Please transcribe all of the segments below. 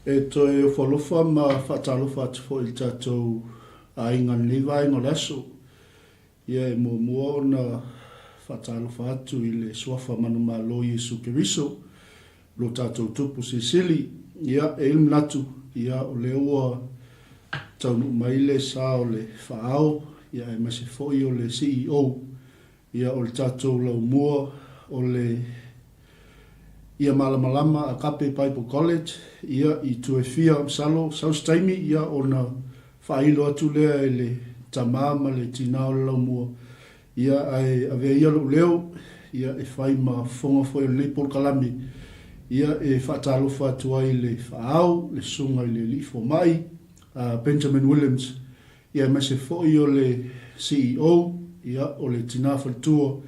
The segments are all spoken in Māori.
E toi o whalofa ma whatalofa atu fo il tatou a inga ni vai ngā laso. Ia e mua o na whatalofa atu i le suafa manu malo Iesu Keriso. Lo tatou tupu sisili. Ia e ilm natu. Ia o le ua taunu maile sa o le whaao. Ia e mase foi o le CEO. Ia o le tatou lau mua o le ia malamalama a Kape Bible College. Ia i tuefia salo South Taimi. Ia o na whailo atu lea e le tamama le tina o le lau mua. Ia ai ave ia lo leo. Ia e whai ma fonga foi o le Paul Kalami. Ia e whatalo whatua i le whaau, le sunga i le lifo mai, Benjamin Williams. Ia mase foi o le CEO, ia o le tina whatua,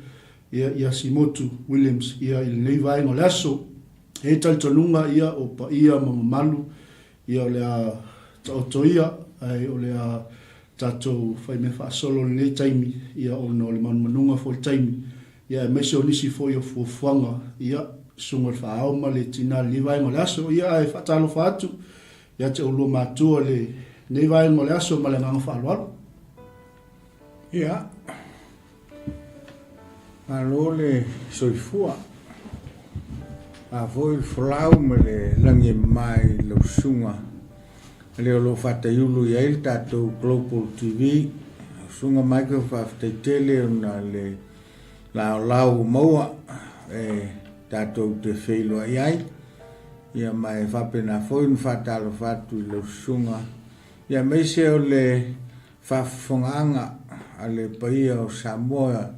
ia Simotu Williams, ia i le nei vai ngo laso. E talitonunga ia o pa ia mamamalu, ia o le a taotoia, ai o le a tatou whai me whaasolo le nei taimi, ia o no le manunga fo le taimi. Ia e mese o nisi foi o fuafuanga, ia sunga whaau ma le tina le vai ngo laso, ia e whatalo whaatu, ia te ulu matua le nei vai ngo laso ma le nganga whaalualu. Ia, alo le soifua, a voi il folau me le langi mai lo sunga, le o lo whataiulu ia il tatou Global TV, sunga mai ka whaftaitele na le lau maua, tatou te whelo ai, ia mai whapena foin whatalo whatu lo sunga, ia meise o le whafonganga a le paia o Samoa,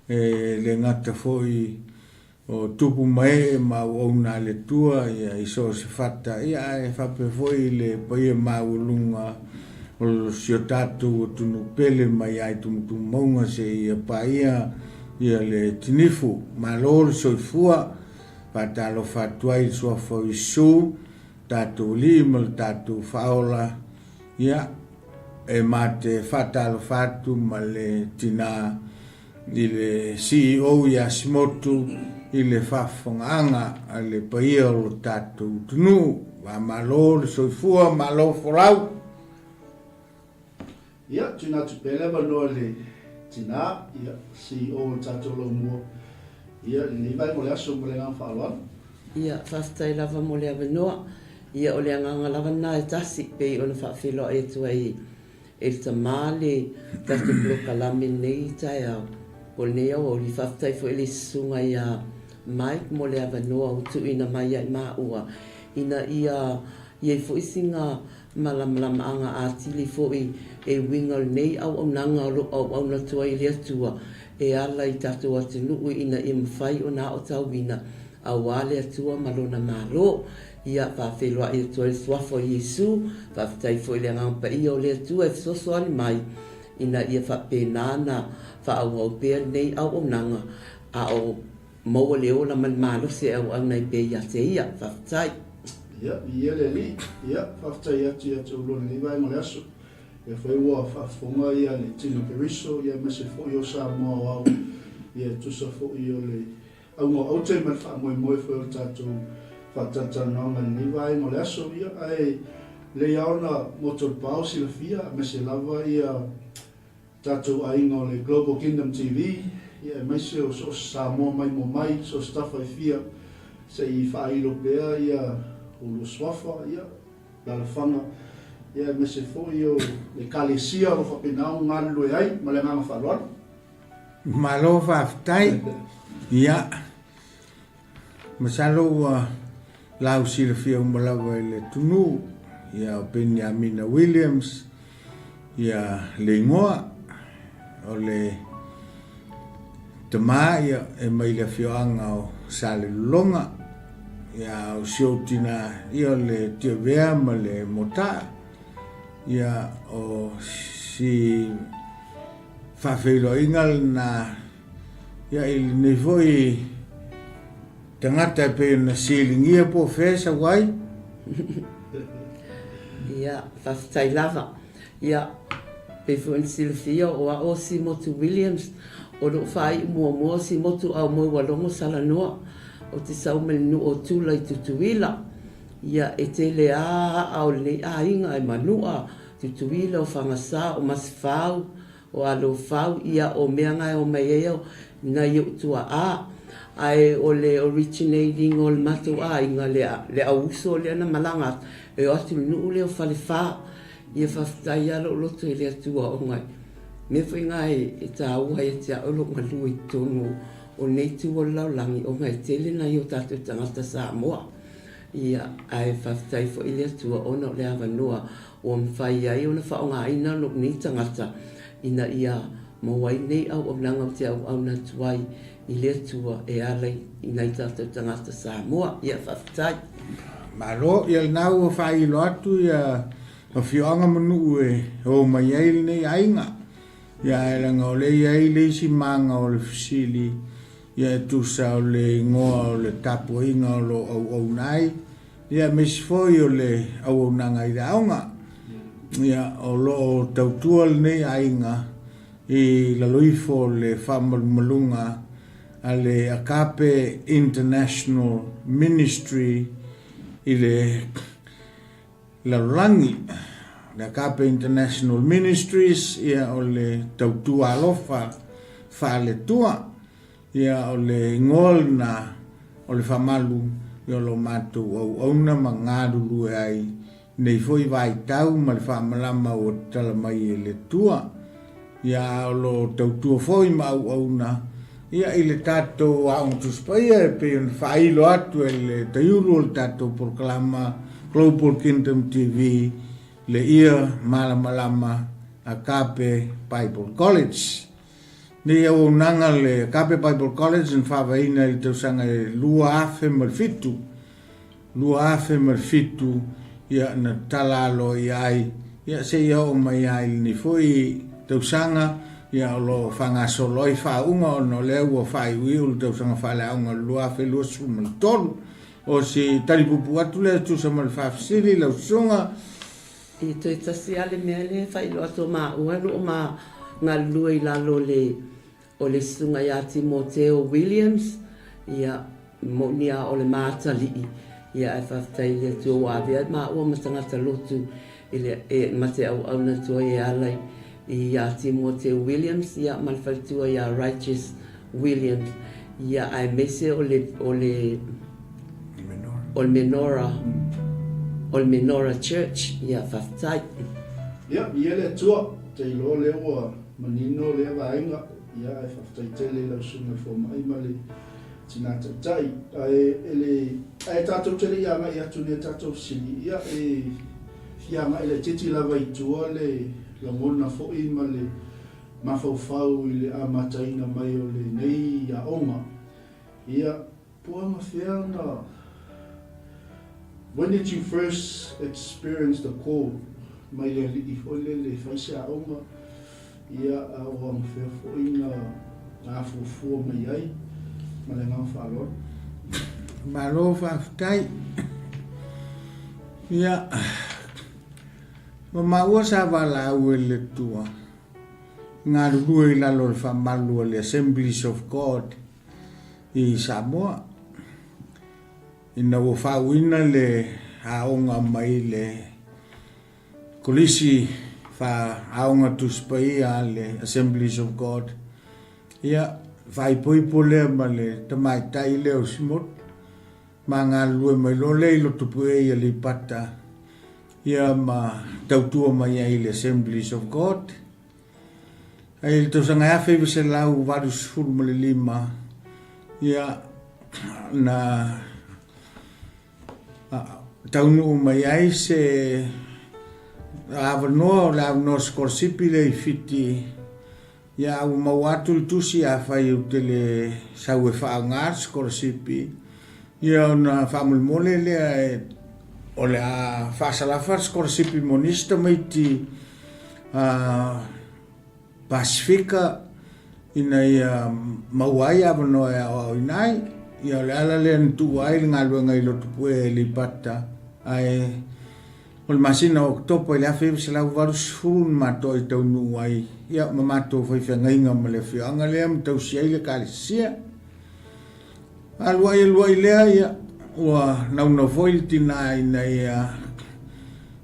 le ngata foi o tupu mai ma ona le tua ia iso se fata ia e fape foi le paia ma ulunga o sio tatu o tunu pele mai ai tum monga se ia paia ia le tinifu ma lo soifua patalo fatua i so foi su tatu limal tatu faola ia e mate fatalo fatu ma le tina i le CEO ia Simotu i le whafonganga a le paia o tatou tunu wa malo le soifua malo folau. Ia, tuna tupele wanoa le tina, ia CEO o tatou lau mua. Ia, le vai mo le aso mo le ngā whaaloan. Ia, whaftai lava mo le awanoa. Ia, o le anganga lava nā e tasi pei o na whawhilo e tua i e tamale tatou bloka lame nei tai au. O nei au o li whaftai fo ele sunga ia Mike mo le avanoa o tu ina mai ai maua. Ina ia i fo isinga malamlama anga atili fo e winga nei au nanga au na tua i le atua. E ala i tatou atinu ina i mwhai o na o tau wina. A wale atua malona malo. Ia whawhelua i atua le swafo Yesu. Whaftai fo i le ngampa i o le atua e fisosoani mai. Ina ia whapenana whaau pēr nei au nanga a o maua leo la malo se au nei pe ia te ia whaftai. Ia, ia le li, ia whaftai ati ulona ni vai mo le aso. Ia whai ua whafonga ia le tino Keriso, ia mese fo i o Samoa au, ia tusa fo i o le au te man wha moe fo i o tatou whatatanaonga ni vai mo le aso, ia ai le iaona motor pao sila fia, mese lava ia tatou ainga o le Global Kingdom TV, ia mai se o so Samoa mai mo mai, so staff ai fia, se i whailo pea, ia ulu swafa, ia lalafanga, ia mai se fo i o le kalesia o whapenao ngalu e ai, ma le nganga whaluan. Malo whaftai, ia, masalo lau sila fia umalawa le tunu, ia o Benjamin Williams, ia le ngoa, o le tama ia e mai le fioanga o sale longa ia o siotina ia le tiavea ma le mota ia o si whawhelo ingal na ia ili nevoi tangata pe na silingia po fesa wai ia whaftai lava ia pe fuan silfia o a o Simotu Williams o lo whai mua Simotu au mua walongo salanoa o te saumenu o tula i tutuila ia e te le a o le a inga e manua tutuila o whangasa o masifau o alo fau ia o mea ngai o mai eo na i utua a ai o le originating o le matu a inga le auso le ana malanga e o atu nuu le o whalefa ia whaftai alo loto i le atua o ngai me whai ngai e ta ua e te aolo ngalu i tonu o nei tu o laulangi o ngai tele na i o tatu tangata Samoa ia ai whaftai fo i le atua o na le avanua o mwhai ai o na whaonga ina no ni tangata ina ia mawai nei au o nanga te au na tuai i le atua e alai ina i tatu tangata Samoa ia whaftai Malo ia nau o whai lo atu ia o whionga manu e o mai ai nei ainga ia e langa o le ai le si manga o le fusili ia e tusa o le ngoa o le tapu inga o lo au nai ia mesifoi o le au nanga i raonga ia o lo tautua nei ainga i la loifo le whamalunga a le Akape International Ministry i le laulangi le Akape International Ministries ia o le tautua alofa whaletua ia o le ngol na o le whamalu ia lo mātou au auna ma ngārulu ai nei foi vai tau ma le whamalama o tala mai e le tua ia o lo tautua foi ma au auna ia i le tatou aung tuspaia e pe un whailo atu e le taiulu o le tatou proklama Global Kingdom TV le ia malamalama Akape Bible College. Ni au nanga le Akape Bible College in whawaina i tausanga e lua afe malfitu ia na talalo i ai ia se ia o mai ai ni foi tausanga ia lo fanga soloi fa unga no leu o fai will to sanga fa la unga lua fe lo sumal tol o si talipupu atu le tu sama fa fsili la sunga i to itasiale mele fai lo to ma o ma nga lua i la lo le o le sunga ya Timoteo Williams ia monia o le matali ia fa tai le tu wa via ma o ma tanga talotu ile e mate au na to e alai ia Timoteo Williams ia malfaltua ia Righteous Williams ia IMABC o le Menora Church ia faftai ia le tua te lo le wa manino le vainga ia e faftai tele la sunga fo mai male tina tai ai tato tele ia mai atu ne tato sili ia e ia mai le titi la vai tua le la mona fo i male mafau i le amataina mai o le nei a onga ia puanga fiana. When did you first experience the call mai le i le faisa onga ia a o mafia fo ina a fu mai ai male nga falo malo fa tai ia ma ua sa vala ue le tua ngā rurua i lalo le whamalu le Assemblies of God i Samoa ina ua whauina le aonga mai le kolisi aonga tuspai a le Assemblies of God ia whaipoipo lea ma le tamaitai leo Simotu ma ngā rurua mai lo le ilo tupu e ia li pata ia ma tautua mai ai le Assemblies of God. Ai to sanga afe se lau varus ful mo le lima ia na taunu mai ai se avano la no scorsipi le fiti ia u mawatu tusi afai utele sawe fa ngar scorsipi ia na famul mole le o le a whasalawha skorsipi monista mai ti Pasifika ina ia mauai avano e o inai ia le ala le antu ai ngā luenga i lotu pue li pata ai o le masina o topo i le awhi se lau varus furun mato i tau nu ai ia mamato whaiwha ngainga ma le whianga lea ma tau si ai le kālisia alua i lea ia ua nauna foi tina ina ia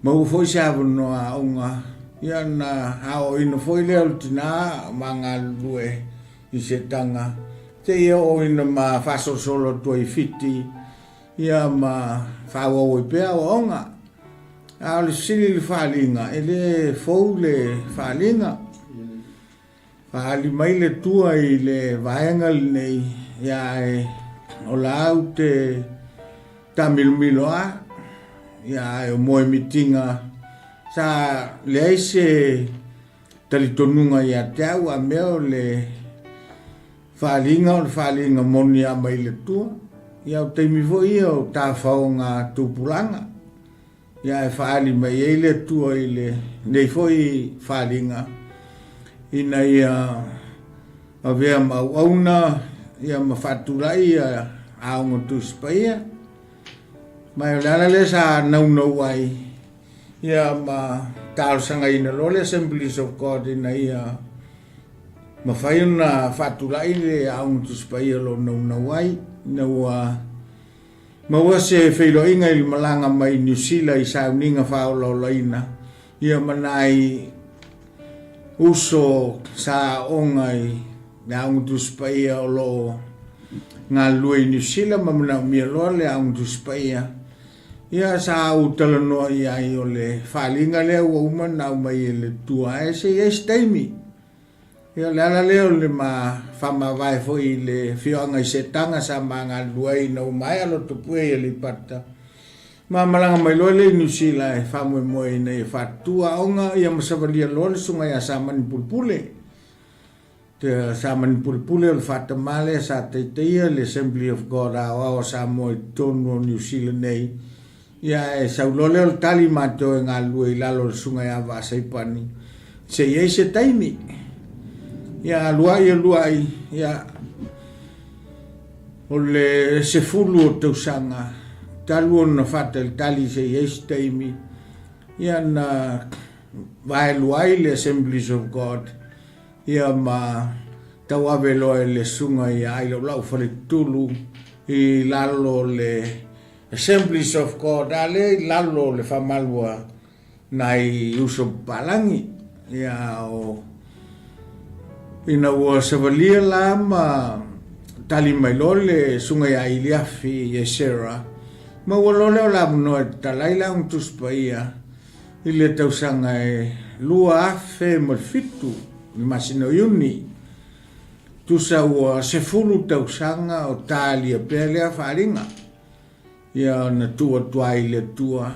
mau foi savu noa onga ia na ao ina foi leo tina manga lue I se tanga te ia o ina ma faso solo tuai fiti ia ma fawo i pea o onga a le sili le whalinga e le fou le whalinga whaali mai le tua I le vaenga nei ia e o lau te tamilmilo a ia e o moe mitinga sa le aise talitonunga ia te au a meo le whalinga o le whalinga moni a mai le tua ia o teimi fo ia o tā whaonga tūpulanga ia e whaali mai e le tua I le nei fo I whalinga ina ia a vea mau auna ia ma whatulai a aonga tūspaia mai o lana le sa naunau ai ia ma tālsanga ina lo le Assemblies of God ina ia ma whai una whatulai le aonga tūspaia lo naunau ai na ua maua se whailo inga I malanga mai New Zealand I sauninga whaolau laina ia manai uso sa ongai na aonga tūspaia o lo ngā lue New Zealand ma muna mia loa le aonga tūspaia ia sa au talanoa ia I o le whalinga lea ua uma nau mai e le tua e se taimi ia le ala leo le ma whama vai fo I le whioanga I se tanga sa ma ngā lue I nau mai alo tupue I le pata ma malanga mai loa le New Zealand e whamue moe nei e whatua onga ia masavalia loa le sunga ia sa mani pulpule te sa mani pulpule o le whatamale sa teiteia le Assembly of God o sa moe tonu o New Zealand nei ia e saulole o le tali mato e ngā lue I lalo le sunga ia vasaipani se iei se taimi ia luai ia o le se fulu o tausanga talu o na whata le tali se iei se taimi ia na vai luai le Assemblies of God ia ma tau ave loe le sunga ia ai lau whale tulu I lalo le Assemblies of God ale lalo le whamalua nai uso palangi ia o ina ua savalia la ma tali mai lole sunga ia iliafi e sera ma ua lole o la munoa talai la un tuspaia I le tausanga e lua afe ma fitu I masino iuni tusa ua sefulu tausanga o tali a pelea wharinga ia na tua tuai le tua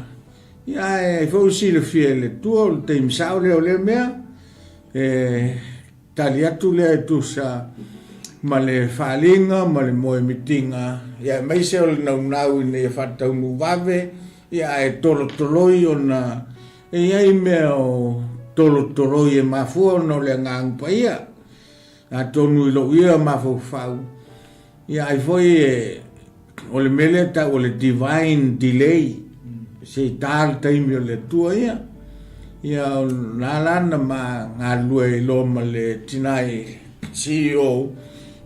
ia e fausi le fie le tua o te imsau leo le mea e tali atu le tusa ma le whalinga ma le moe mitinga ia mai se o le naunau I ne whataunu vave ia e tolotoloi o na e iai mea o tolotoloi e mafua no le ngangupa ia a tonu ilo ia mafau ia ai foi e o le mele ta o le divine delay se tal taimi o le tua ia o nalana ma ngā lue lo ma le tinai CEO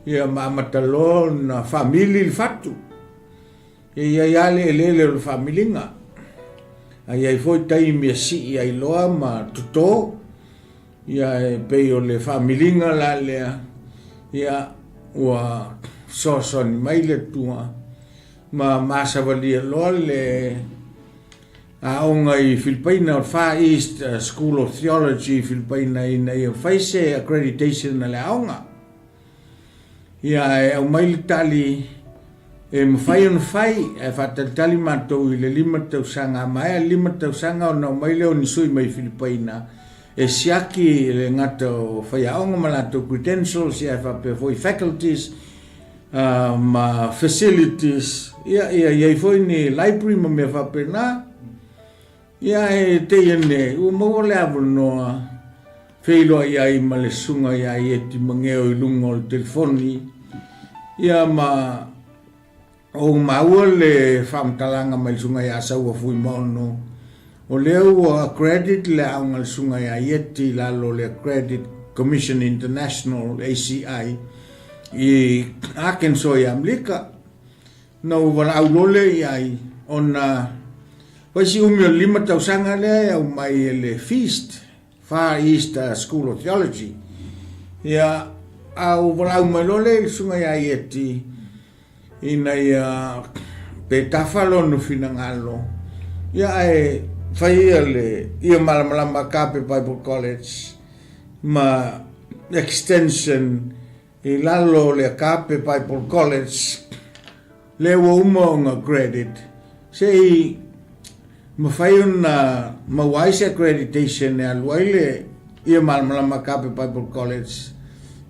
ia ma matalo na famili le fatu ia le le familinga ai foi taimi si ai loa ma tuto ia e pei o le familinga la lea ia ua sosoni mai le tua ma masavalia loa le aonga I Filipaina o Far East School of Theology Filipaina ina ia faise accreditation na le aonga ia e au mai le tali e mawhai on whai e whatatali matou I le 5 tausanga mai 5 tausanga o na mai leo nisui mai Filipaina e siaki le ngata o whai aonga malato credentials ia whape foi faculties ma facilities ia foi ni library ma me whape na ia e te ene ua maua le avu noa whailoa ia I ma le sunga ia I eti mangeo I lunga o le telefoni ia ma o maua le whamtalanga mai le sunga ia saua fui maono o leo accredit le aunga le sunga ia eti lalo le Accredit Commission International ACI I Arkansas I Amerika no wala lole ai ona Waisi umio 5 tausanga le au mai le feast Far East School of Theology. Ia au wala mai lole sunga ia ieti ina ia pe tafalo no finangalo. Ia ai fai le ia malamalama kape Bible College ma extension i lalo le kape Bible College le wa umonga credit. Sei mafai na mawise accreditation ya luaile ia malamalama kape Bible College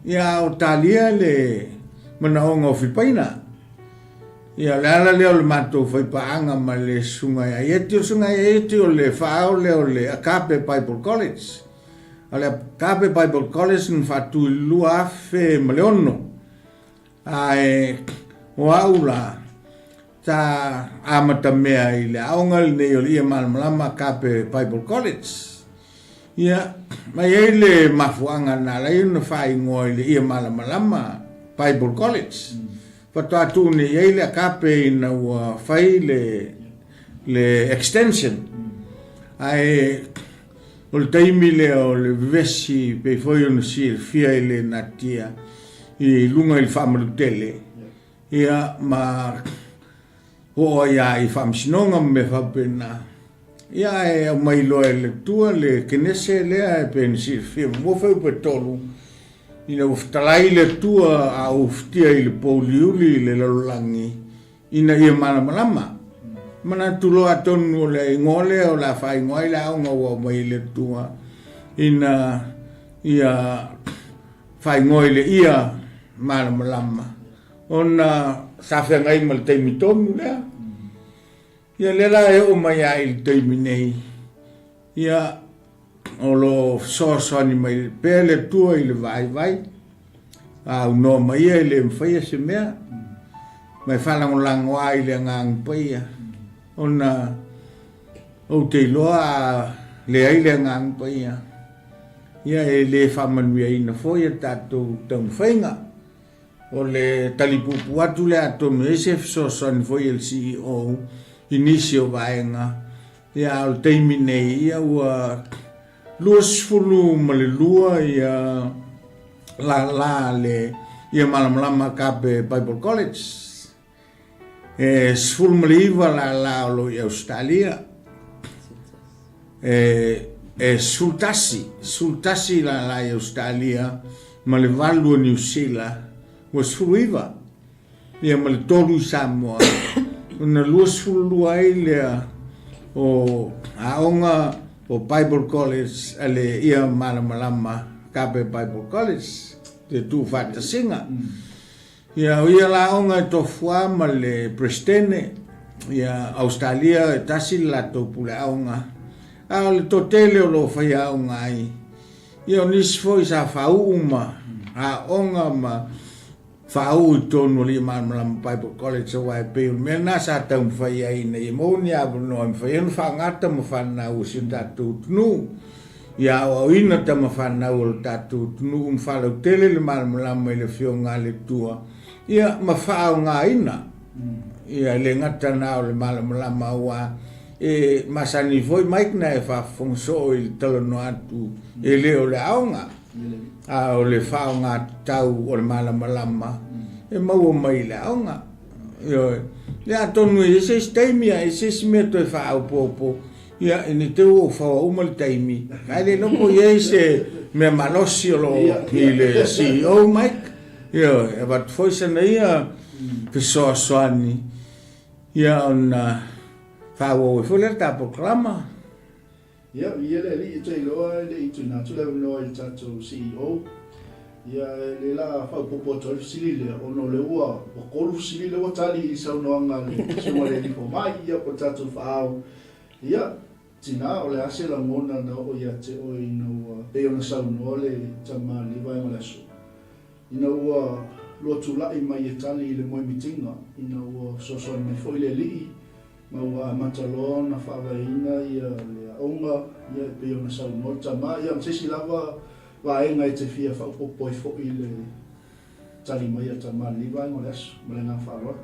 ia o talia le manaonga o Filipaina ia lala leo le matou fai paanga ma le sunga ya ieti o le fao leo le kape Bible College ale kape Bible College nfatu lua afe maleono ai o aula ta amata mea i le aongal nei o ia malamalama kape Bible College. Ia, mai ei le mafuanga na lai na whai ngoi le ia malamalama Bible College. Whatoa tūne ei le kape i na ua whai le extension. Ai, o le taimi le o le vesi pe foi o na sir fia i le natia i lunga i whamarutele. Ia, ma o ia I whamsinonga me whapena. Ia e mai loa le tua le kenese lea e pensi fia mo whau pe tolu. Ina uftalai le tua a uftia I le poliuli le lalolangi. Ina ia malamalama. Mana tulo atonu le ngole o la whai ngoi la aunga wa mai le tua. Ina ia whai ngoi le ia malamalama. Ona safia ngai mal taimi tomu lea. Ia lela e o mai ai le taimi nei. Ia o lo sosoni mai pele tua I le vai. Au no mai e le mwhaia se mea. Mai whalangolango ai le ngang paia. Ona o te loa le ai le ngang paia. Ia e le whamanui ina foia tātou tau whainga. O le talipupu atu le atomu esef sosoni foi el CEO inisio vaenga ia o teimi nei ia ua luasfulu ma le lua ia la le ia malamalama kape Bible College e sfulu ma le iwa la o lo I Australia e sultasi la I Australia ma le valu o New Zealand was fuiva ia mal tolu Samoa una luas fulu ai le o aonga o Bible College ale ia malamalama kape Bible College te tu fata singa ia la onga to fua male prestene ia Australia tasi la to pula aonga al totele o lo fai aonga ai ia nis foi sa fauma aonga ma Whau I tonu li malamalama Bible College o wai peo. Mena sa tau mwhai ai nei. Mo ni abu no mwhai. Anu whangata ma whanau si tātou tunu. Ia o ina ta ma whanau o tātou tunu. Mwhalau tele li malamalama I le whio ngā le tua. Ia ma whao ngā ina. Ia le ngata nao le malamalama wa. E masani voi maik na e whafongso I le talono atu. E leo le aonga. O le whao ngā tau o le malamalama e maua mai le aonga le atonu e se taimia e se mea toi whao popo ia e ne te o whao uma le taimi kai le loko e se mea malosi o lo I le CEO Mike e wat foisa na ia pesoa soani ia ona whao e fule ta proklama Ia le li te loa le I tuna tu le no il tato CEO. Ia le la fa popo to sili le ono le ua o koru sili le o tali I sa no anga le so le li po mai ia po tato fa. Ia tina o le ase la mona na o ia te o no pe ona sa no le tama li vai ma so. Ina ua lo tu la I mai tali le mo mitinga ina ua so mai foi le li ma ua matalona whaavaina ia le aunga ia pe ona sau nota ma ia msesi lava vaenga I te fia whaupopo I fo I le tali mai a tamali vai ngoles ma le ngā wharoa.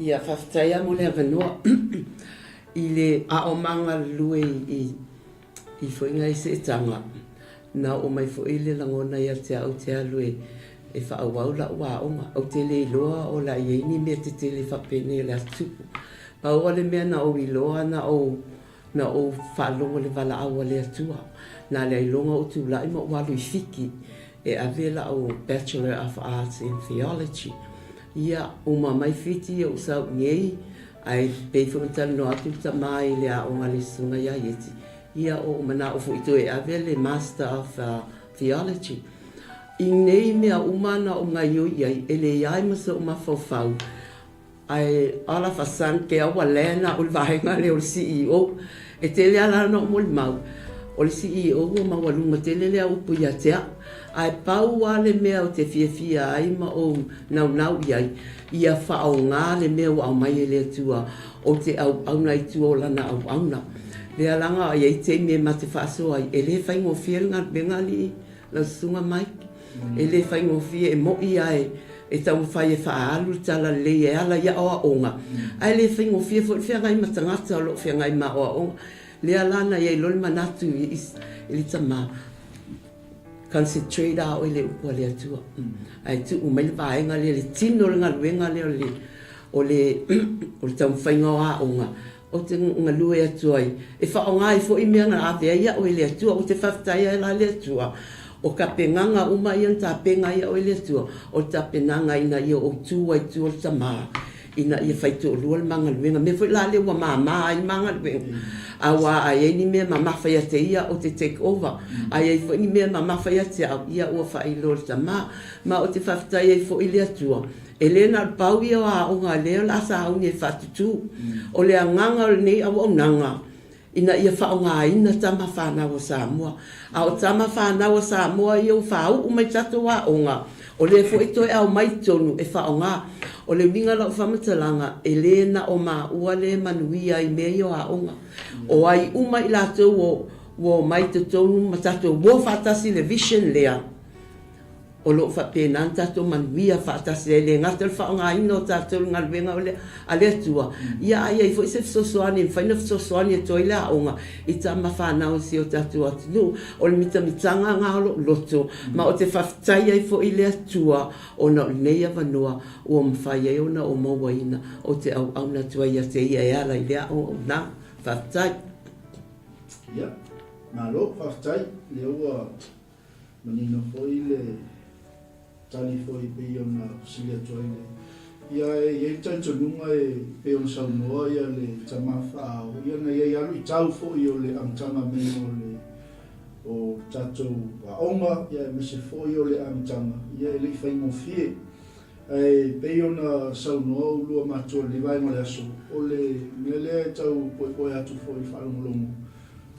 Ia whaftaia mo le avanua. I le aomanga lue i whainga i se tanga. Na o mai fo i le langona ia te au te alue e whaawau la ua onga. Au te le iloa o la ieini mea te le whapene le atupu. Pau ale mea na o iloa na o whaalonga le wala awa le atua. Na le ilonga o tu lai ma walu i fiki e avela o Bachelor of Arts in Theology. Ia uma mai fiti o sa ngei ai pe fontal no atu ta mai le a o ngale sunga ia yeti. Ia o mana o fu itu e avele Master of Theology. I nei mea umana o ngai o iai ele iai masa o mafau ai ala fasan ke awa lena o vahenga le o CEO e te le ala no mo mau o le CEO o mawalunga te le au puia tea ai pau ale mea o te fia ai ma o nau iai ia whao ngā le mea o au mai le tua o te au nai tua o lana au auna le alanga ai te me ma te whaaso ai e le whaingo fia ngā bengali la sunga mai e le whaingo fia e mo i ai e tau whai e whaalu tala le e ala ia oa onga ai le whaingo fia fo fia ngai matangata o lo fia ngai ma oa onga le alana ia i loli manatu i li tama concentrate a o le upua le atua ai tu umai le vaenga le tino le ngaluenga le o le tau whainga a onga o te ngalue atua e whaonga i fo i mea ngā avea ia o le atua o te whaftaia e la le atua o ka penganga uma ia ta penga ia o le atua o ta penanga ina ia o tua i tua tama ina ia whaitu o lua le manga luenga me fo i la le ua maa ai manga luenga awa ai ni me mama fai te ia o te take over ai fo ni me mama fai te ia o fai lo tama ma o te whaftai ai fo i le atua Elena pau ia a o nga leo la sa o ni fatutu o le nganga nei a o nanga ina ia fa nga ina tama fa na o Samoa a o tama fa na o Samoa ia o fa o mai tatu wa o nga o le fo ito e au mai tonu e fa nga o le minga la fa matalanga Elena o ma ua le manuia i me yo a o nga o ai uma i lato o mai te tonu matato wo fatasi le vision lea o lo fa pena tato manuia fatasi le ngatel fa nga ino tato ngalwenga ole ale tua ia ai foi se sosoani fa no sosoani to ila o nga i tama fa na o si o tato atu o le mitanga nga lo loto ma o te fa tai ai fo ile tua o no nei avanoa o mfai ai ona o mowaina o te au na tua ia te ia ala ile o na fa tai ia na lo fa tai le o menino foi le tani foi pe ona silia toile ia e tanto nunga e pe on sa no ia le tama fa o ia na ia lu tau fo io le am tama me o tato wa onga ia me se fo io le am tama ia le fai mo fie e pe ona sa no lu ma to le vai mo le aso o le mele tau po atu fo i fa lo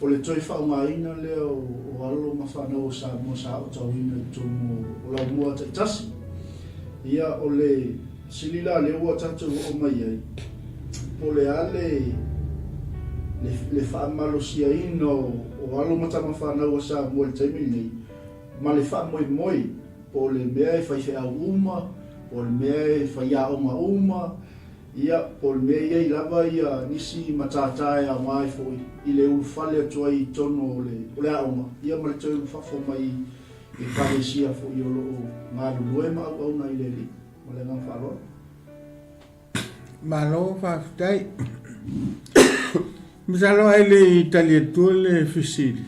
o le toi fa nga ina le o alo ma fa no sa mo sa o tau ina to mo o la mua te tasi ia o le silila le o tatu o mai ai o le ale le fa malo sia ino o alo ma ta ma fa no sa mo le taimi nei ma le fa moi o le mea fa fe a uma o le mea fa ia uma ia o le mea i lava ia nisi matata a mai foi i le ufale atua i tono o le auma ia ma le toi ufafo mai i paresia fo i o loo ngā lulue ma au na i le li ma le ngā whaloa malo whaftai misalo ai le italia tua le fisili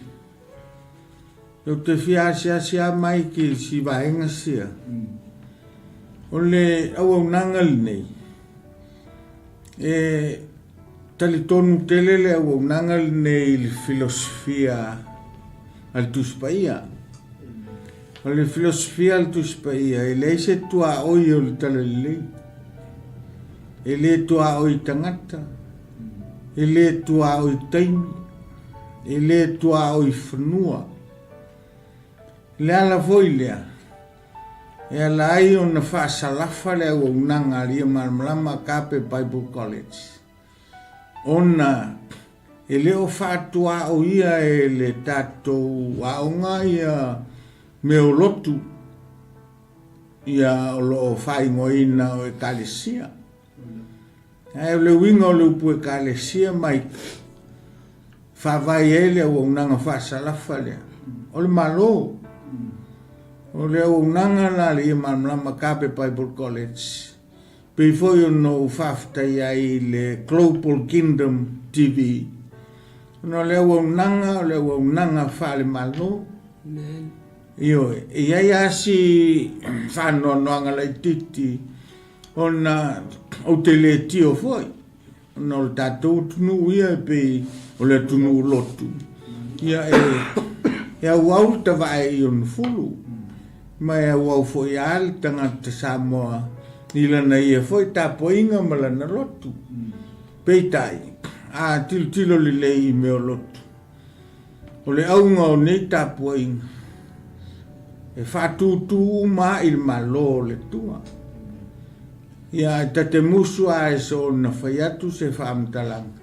o te fiasia mai ki si vaenga sia o le au nangal nei e tali tonu telele au nangal nei le filosofia al tuspaia o le filosofia al tuspaia e le se tua oi o le talele e le tua oi tangata e le tua oi taimi e le tua oi whanua le ala foi lea e ala ai o na whaasalafa le au nanga ria malmalama Kape Bible College. Ona e leo whaatua o ia e le tatou aonga ia me o lotu ia o lo whaingoina o e kalesia. Ai le winga o le upu e kalesia mai whawai ele o unanga whasalafa lea. O le malo. O le unanga la le Imamlama Kape Bible College. Before you know whaftai ai le Global Kingdom TV. No le unanga whale malo. Amen. Io, iai asi whanoanga lai titi ona o te le tio foi. Ona o tatou tunu ia pe o le tunu lotu. Ia e au ta vai i on fulu. Ma e au foi al tangata Samoa. Nila na ia foi tapoinga malana lotu. Peitai. A tilo li lei me o lotu. O le aunga o nei tapoinga. E whatutu ma il malo le tua. Ia ta te musu a e so na whaiatu se whaamtalanga.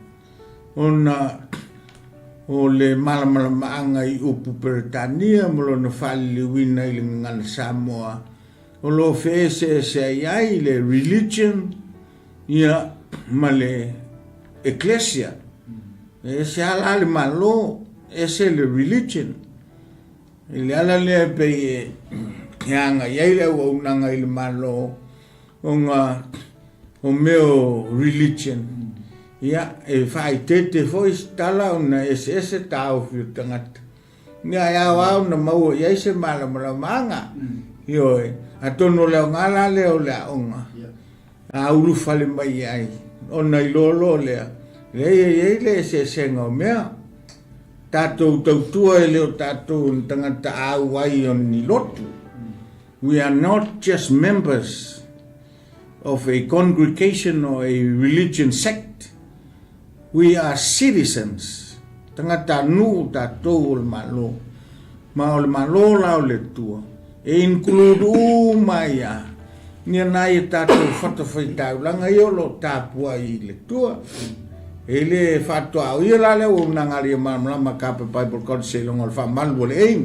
O le malamanga i upu Peretania, molo na whali wina i le ngana Samoa. O lo whese se ai le religion, ia ma le ecclesia. E se ala le malo, e se le religion. Ile ala le pe yanga yele o nanga ile malo o meu religion ya e fai tete foi stala una ss tau fi tangata nia ya wa na mau ya se mala manga yo atono le ngala le o le onga a ulu fale mai ai ona ilolo le se sengo mea tatou tautua e leo tatou tangata awai on ni lotu. We are not just members of a congregation or a religion sect. We are citizens. Tangata nu tatou o malo. Ma o malo la o le tua. E include maya. Nia nai tatou whatawhaitau langa i o lo tapua i le tua. Ele fatua o ia le o nangari Imamlama Kape Bible College se longa fa malu le ein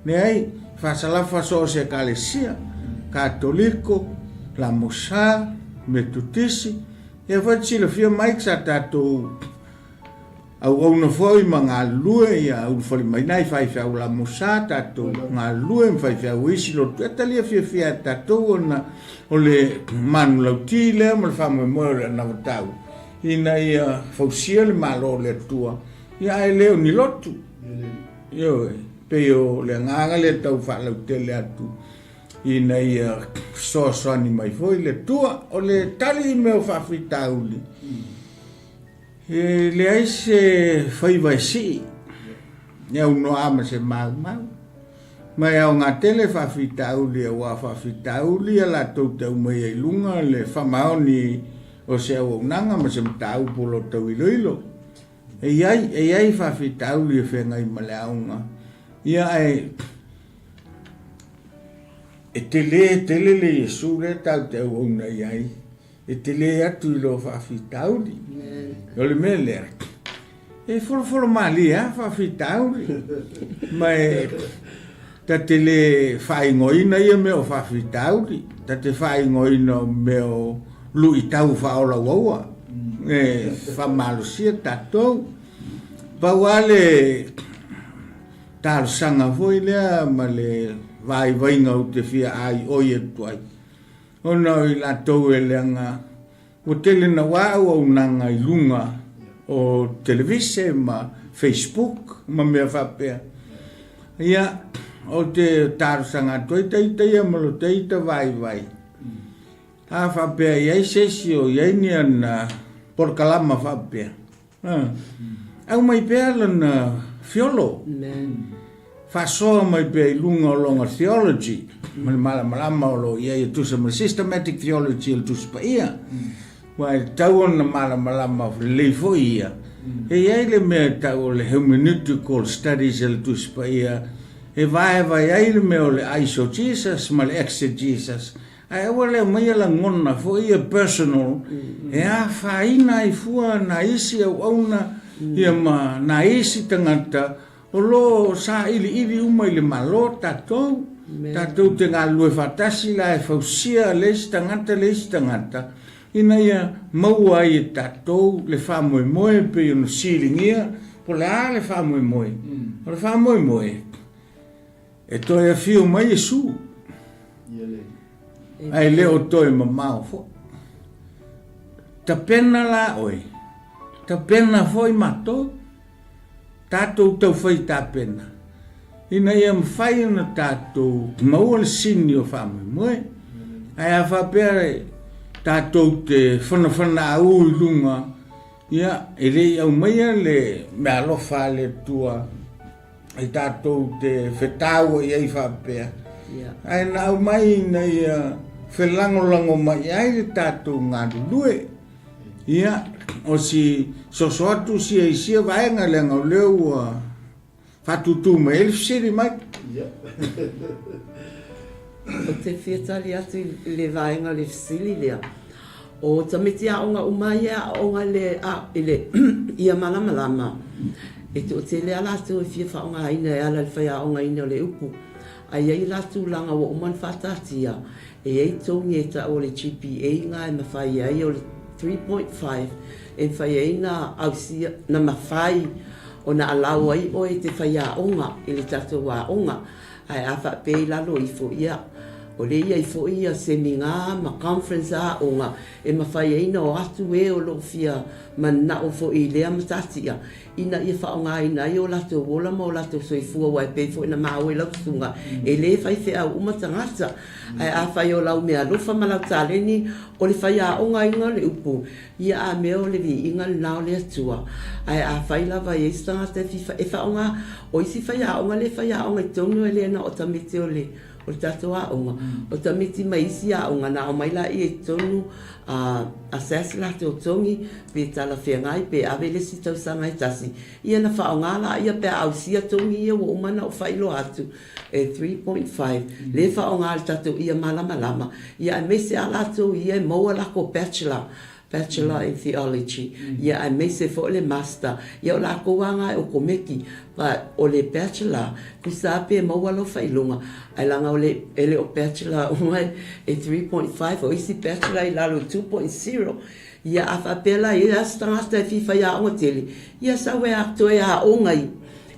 ne ai fa sala fa so se kalesia katoliko la mosa metutisi e fa ci le fia mai sa tato au no foi manga lue ia u foi mai nai fa fa la mosa tato nga lue fa fa wisi lo tali fia tato na o le manu lautile mo fa mo na tau ina ia fausia le malo le tua ia e leo ni lotu yo pe o le nganga le tau fa le tele atu ina ia so ni mai foi le tua o le tali me o fa fitauli e le ai se fai vai si ia uno ama se mau ma ia nga tele fa fitauli wa fa fitauli la tau tau mai lunga le fa maoni o se o nanga ma se tau polo tau iloilo e ai fa fitau li fenga i malaunga ia e tele le Yesu le tau te ona ai e tele atu lo fa fitau li o le mele e folo mali fa fitau ma ta tele fai ngoina ia me o fa fitau li ta te fai ngoina me o lui tau fa ola wawa e fa malusia tatou pa wale tal sanga foi le ma le vai nga o te fia ai oi e tuai ona i la tau e leanga o tele na wa o nanga i lunga o televise ma Facebook ma me fa pe ia o te tal sanga toi te ma lo te vai a fa pe ai sesio ai ni na por kalama fa pe au mai pe na fiolo fa so mai pe lunga longa theology malama lo ia tu some systematic theology tu spaia wa tau na malama le foia e ai le me tau le hermeneutical studies tu spaia e vai ai le me le iso Jesus mal exegesis ai wale mai la ngona foi personal e a faina i fua na isi au na ia ma na isi tangata o lo sa ili uma ile malo tatou te ngā lue fatasi la e fausia le tangata ina ia maua i tātou le whamoemoe pe ono silingia, po le a le whamoemoe. O le whamoemoe. E toi a whio mai Jesu. Ai leo toi mamao fo. Ta pena la oi. Ta pena foi mato. Tātou tau whai ta pena. Ina ia mwhai na tātou maua le sini o whamoemoe. Ai a whapere tātou te whana au I lunga. Ia, e rei au maia le mea lofa le tua. E tātou te whetau I ai whapea. Ai na au mai na ia whelangolango mai ai le tātou ngā lue. Ia, o si sosoatu si e isia vaenga le ngau leu whatutu me elf siri mai. O te whiatari atu le vaenga le fisili lea. O tamiti a onga umai a onga le a ile ia malamalama. E te o te lea latu e fia whaonga haina e ala le whai a onga ina o le upu. Ai ei latu langa wa uman whatatia. E ei tongi e ta o le GPA ngā e mawhai ai o le 3.5. E whai ai na ausia na mawhai o na alau ai o e te whai a onga i le tatou a onga. Ai a whapei lalo I fo ia. O le ia I fo ia semina ma conference a onga. E mawhai ai na o atu e o lo fia mana o fo I lea matatia. Ina ia whaonga ina I o lato wola mo lato soifua wai pei fo ina maa oi lautunga. E le whai whea umatangata. Ai a whai o lau mea lofa malau taleni o le whai a onga inga le upu. Ia a mea o le vi inga nao le atua. Ai a whai lava e istangata e whaonga o isi whai a onga le whai a onga I tonu e le na o tamite o le. O tato a onga. O tamiti mai isi a onga na o maila I e tonu a sasi la te o tongi pe tala whengai pe ave le si tau sanga I tasi. Ia na whaonga la ia pe au sia tongi ia o umana o whailo atu e 3.5. Le whaonga le tato ia malama. Ia e mese a lato ia e maua lako Bachelor in Theology. Ia e mese fo le master. Ia o lako wanga o komeki. But o le bachelor, kusape maua lo whailunga. Ai langa o le ele o bachelor umai e 3.5 o isi bachelor I lalo 2.0. Ia a whapela ia stangasta e fifa ia onga tele. Ia sawe akto e a ongai.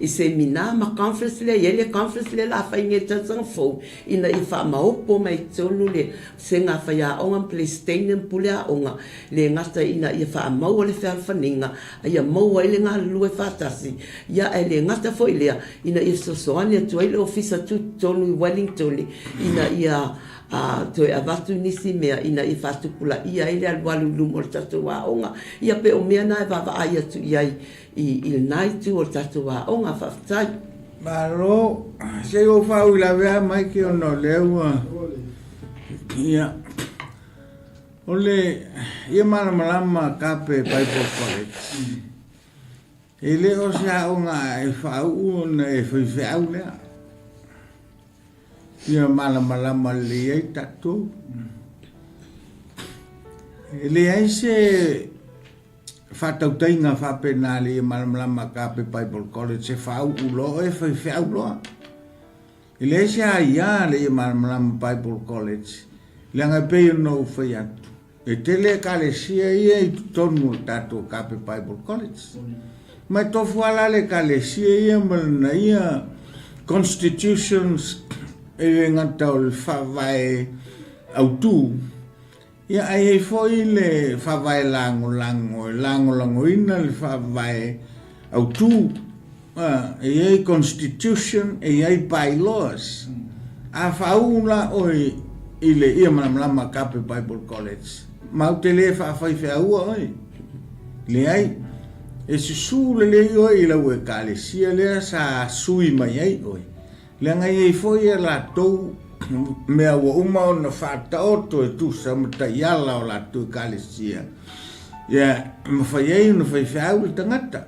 I semina ma conference le ele conference le la whainge tatsang fo. Ina I wha maopo mai tonu le se ngā whaia onga PlayStation pule a onga. Le ngata ina I wha maua le whea whaninga. Ia maua ele ngā lue whatasi. Ia e le ngata fo ilea. Ina I sosoani atu ele ofisa tu tonu I Wellington. Ina ia toi avatu nisi mea ina I whatukula ia ele alwalu lumo le tatou a onga. Ia pe o mea na e wawa ai atu iai I nai tu o tatou a onga whaftai. Maro, se o whau la vea mai ki ono leua. Ia. Ole, ia malamalama kape Bible College. E leo se a onga e whau na e whaiwhau lea. Ia malamalama le ai tatou. E le ai se whatautainga whapena le malamalama kape Bible College se whau ulo e whaiwhau loa. E le ai se a ia le malamalama Bible College. Le anga pei no whai atu. E tele kalesia ia I tonu tatou kape Bible College. Mai tofu ala le kalesia ia malana ia constitutions e ngata o le whawai autu. Ia ai foi le whawai lango ina le whawai autu. E ai constitution, e ai bylaws. A whaula oi I le ia malamalama kape Bible College. Mau te le whawhai whiaua oi. Le ai. E susu le oi I lau e kalesia lea sa sui mai ai oi. Le ngai e foi e la tou mea wa uma o na whataoto e tu sa mataiala o la tou kalesia. Ia, mawhai ei na whai whiau le tangata.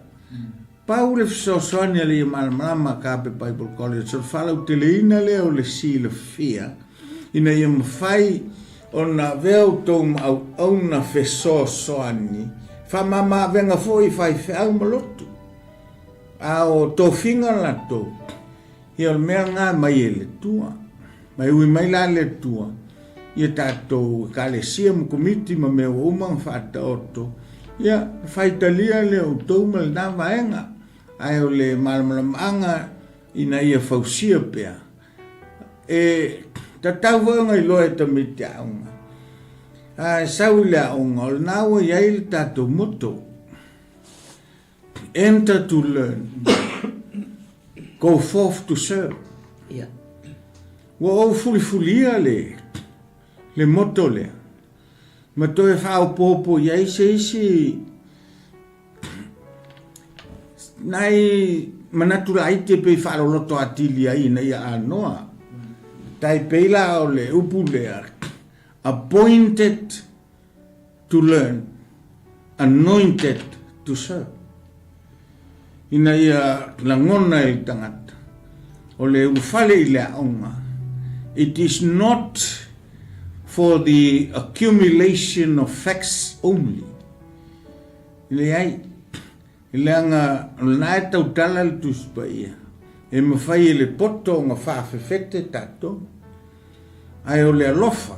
Pau le fisosoani le I malamalama kape Bible College. So whalau te le ina lea o le si le fia. Ina ia mawhai o na veo tou au na fisosoani. Whamama venga foi whai whiau malotu. A o tō whinga la tou. Ia o mea ngā mai e le tua. Mai ui mai la le tua. ia tātou kalesia ma komiti ma mea uma ma whaataoto. Ia whaitalia le o tau ma le nā vaenga. Ai o le malamalamaanga ina ia fausia pea. Tatau wanga I loa e tamiti aunga. Sau le aunga o le nāua iai le tātou moto. Enter to learn. Go forth to serve. Yeah. Wa o fulifulia le moto le. Ma toe whao popo iai se isi nai manatula ai te pei whalo loto atili ai na ia anoa. Tai peila o le upu lea. Appointed to learn. Anointed to serve. Ina ia langona I tangata. O le ufale I le aonga. It is not for the accumulation of facts only. Ile ai. Ile anga nae tau tala le tuspa ia. E mawhai le poto nga whaafefete tato. Ai o le alofa.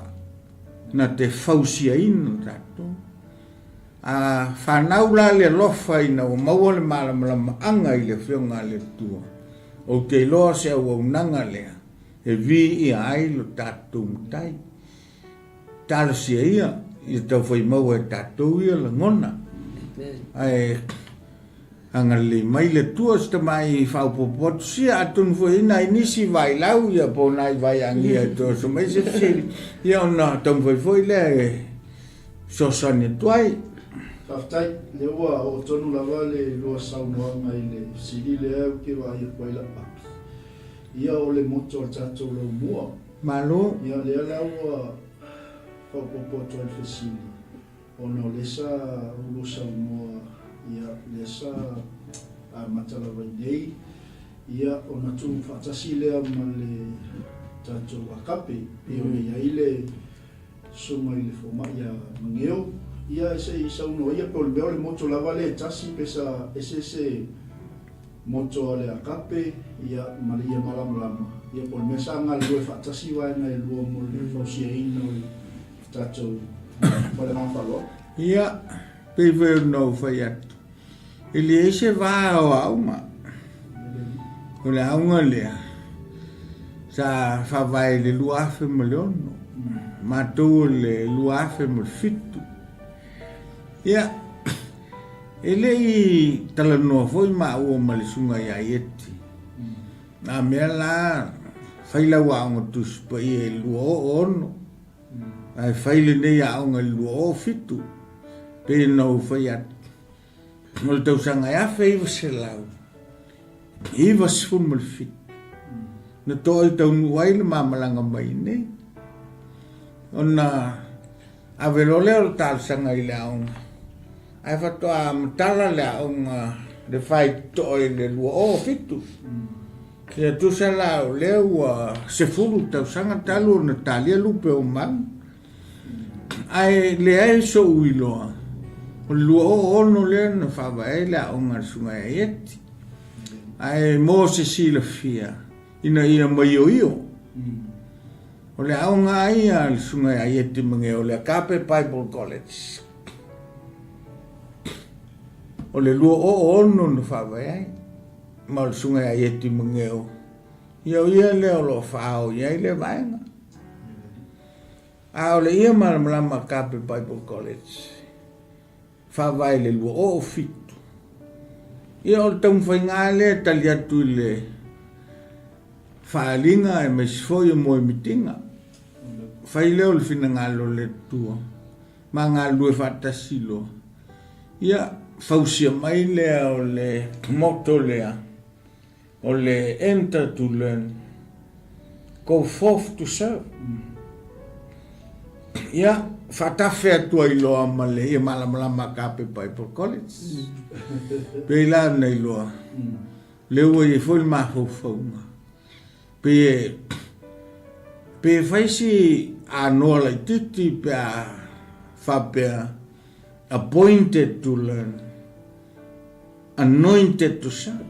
Na te fausia ina tato. Whanau la le alofa ina o maua le malamalama anga I le whionga le tua. O te loa se au unanga lea. E vi ia ai lo tato mtai. Tala sia ia. I tau whai maua e tato ia la ngona. Ai anga le mai le tua sta mai whaupopoto sia atun fwoi ina inisi vai lau ia po nai vai angia to so mai se fili. Ia ona tau fwoi le so sani tuai. Kaftai le ua o tonu lava le lua saunoanga I le siri le au ke wa ia kwaila paki. Ia o le moto o tatou lau mua. Malo. Ia le ala ua whaupopoto al fesili. Ono lesa ulu saunoa ia lesa matala vai nei. Ia ona tu whatasi lea ma le tatou akape. Ia o ia ile sunga I le foma ia mangeo. Ia ese I sauno ia pe o le moto lava le tasi pesa ese moto le akape ia malia malamalama ia po le mesa nga lue whatasi wai na I lua mo le fausia ina o tatou wale mawhalo. Ia pe veo no whai atu. Ili ese waa o aunga. O le aunga lea. Sa whawai le luafe mo le ono. Matou le luafe mo le fitu. Ia, ele I talanoa foi ma ua ma le sunga ia ieti. Na mea la, whaila wa aunga tuspa I e lua o ono. Ai whaile nei aunga lua o fitu. Pe nau whai atu. Mo le tausanga ia whaiva se lau. Iwa sifun ma le fitu. Na toi tau nuai le mamalanga mai nei. Ona, avelole o le talsanga I le aunga. Ai whatoa matala le aunga le whai toi le lua o fitu. Kia tusa lao leo se furu tau sanga talu na talia lupe o man. Ai le ai so uiloa. O lua o ono le na whawa e le aunga sunga e eti. Ai mo se sila fia. Ina ia mai o io. O le aunga ai a le sunga e eti mange o le Kape Bible College. O le lua o ono na whawa ai. Ma le sunga e eti mange o. Ia leo lo whao ia le vaenga. A o le ia malamalama Kape Bible College. Whawai le lua o fitu. Ia o le tamu whainga le tali atu le whaalinga e mesifoi mo e mitinga. Whai leo le whinangalo le tua. Ma ngā lue whatasilo. Ia whausia mai lea o le moto lea. O le enter to learn. Go forth to serve. Ia whatafe atua I loa ma le ia malamalama Kape Bible College. Peila nei loa. Leo I foi mahoufaunga. Pe faisi anoa lai titi pe a whapea appointed to learn. Anointed to serve.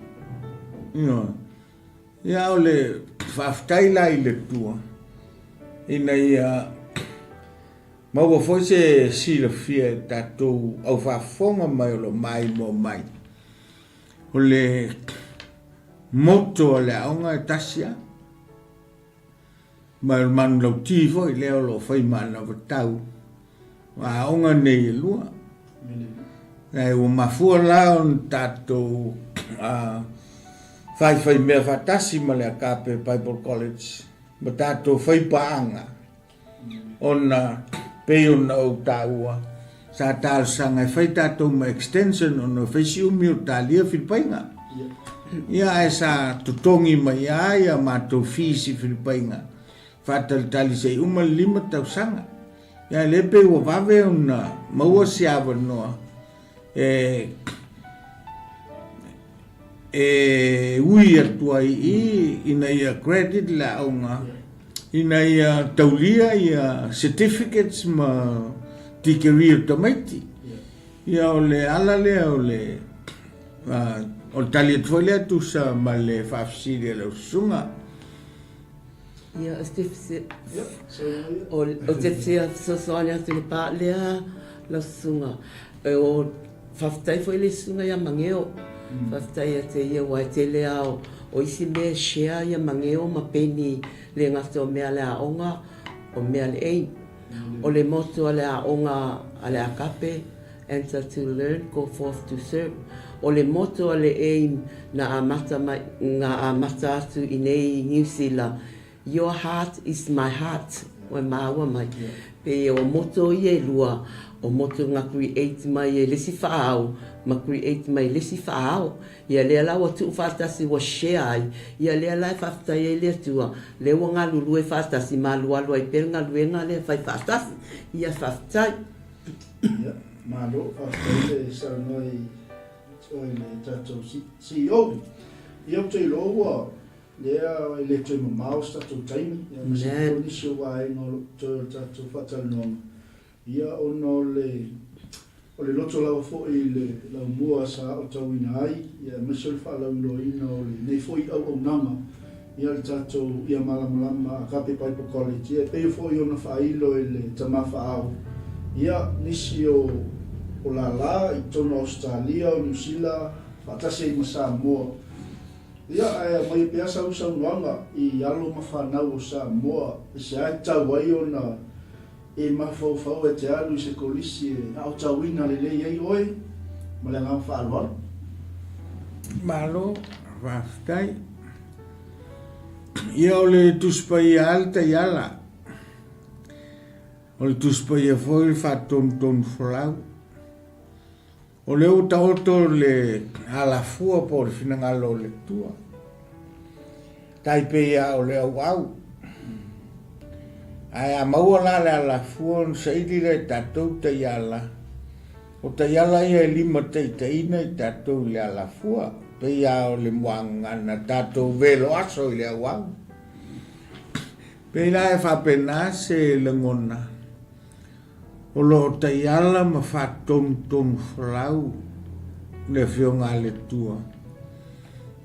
Ia o le whaftaila I le tua. Ina ia Maua foi se silafia tatou au whafonga mai o lo mai mo mai. O le moto o le aonga e tasia. Ma manu lau tifo i leo lo whai mana vatau. Wa aonga nei lua. Nai o mafua laon tatou whai mea whatasi ma le akape Bible College. Ma tatou whai paanga. Ona pei ona o taua. Sa tal sanga e whai tatou ma extension ona whai si umi o talia Filipainga. Ia e sa tutongi mai ia mātou fisi Filipainga. Whatalitali sei uma 5 tausanga. Ia lepe ua vave ona maua siawa noa. Ui atua i ina ia credit la aunga. Ina ia taulia ia certificates ma 𝚗𝗚𝚑𝗏𝗏𝚘𝚒 ia o le ala lea o le o le tali atu lea tusa ma le whaafisiri lau sunga. Ia o te fia sosoania te le pā lea lau sunga. O whaftai foi le sunga ia mangeo. Whaftai a te ia wai te lea o isi mea share ia mangeo ma peni le ngata o mea le aonga o mea le ein. O le moto a le aonga a le akape, enter to learn, go forth to serve. O le moto a le ein na amata atu i nei New Zealand. Your heart is my heart. O maua mai. Pe o moto i e lua, o moto ngā create mai e lesi whaau, ma create mai lesi whaau. Ia lea lau atu whaatasi wa share ai. Ia lea lai whaftai e lea tua. Lewa ngā lulu e whaatasi, mā lualu ai pere ngā luenga lea whai whaatasi. Ia whaftai. Ia, mā lo, whaftai le saranoi oi le tatou CEO. Ia o te loa, lea le tui mamau tatou taimi. Ia masi koni se wai no tatou whatalonga. Ia ono o le loto lau fo'i le lau mua sa o tauina ai, ia mese le whaalau loina o le nei fo'i au nanga, ia le tatou ia malamalama a Kape Bible College, ia peo fo'i ona whailo e le tama whaau. Ia nisi o la i tono Australia o New Zealand, whaatase i Samoa. Ia mai pea sau noanga i alo mawhanau o Samoa, e se ai tau ai ona e mafau e te alu i se kolisi e au tauina le lei ei oe, ma le ngā whaalwala. Malo, whaftai. Ia o le tuspai alta i ala. O le tuspai e foi whaton whalau. O le o taoto le alafua po le whinangalo le tua. Taipe ia o le au. Ai a maua la le alafua sa ili le tatou te iala. O te iala ia e 5 teiteina i tatou le alafua. Pe ia o le muangana tatou velo aso i le au. Pe ia e whapena se le ngona. O lo te iala ma whaton whalau le whionga le tua.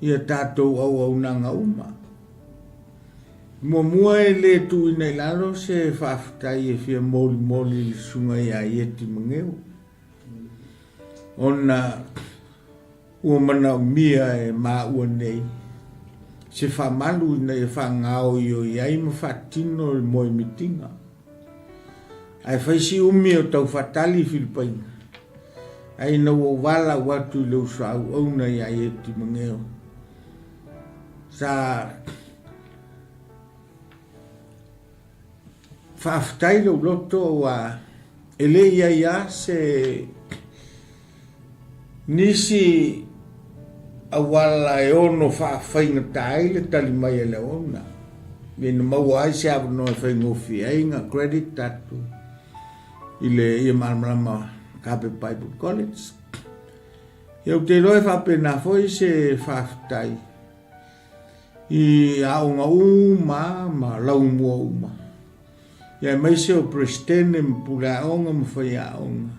Ia tatou au nanga uma. Mua e le tu i nei lalo se whaftai e whia moli le sunga i a ieti mangeo. Ona ua mana mia e maa ua nei. Se whamalu i nei whangao i o iai ma whatino le moe mitinga. Ai whaisi umi o tau whatali Filipainga. Ai na ua wala watu i leu sa au auna i a ieti mangeo. Sa whaftai lau loto wa ele ia se nisi awala e ono whaaffainga tai le tali mai e le ona. Mena mau ai se avano e whaingofi ainga credit tatu i le ia marama Kape Bible College. Iau te loe whapena foi se whaftai i aonga uma ma lau mua uma. Ia mai se o prestene mpula onga mwhai a onga.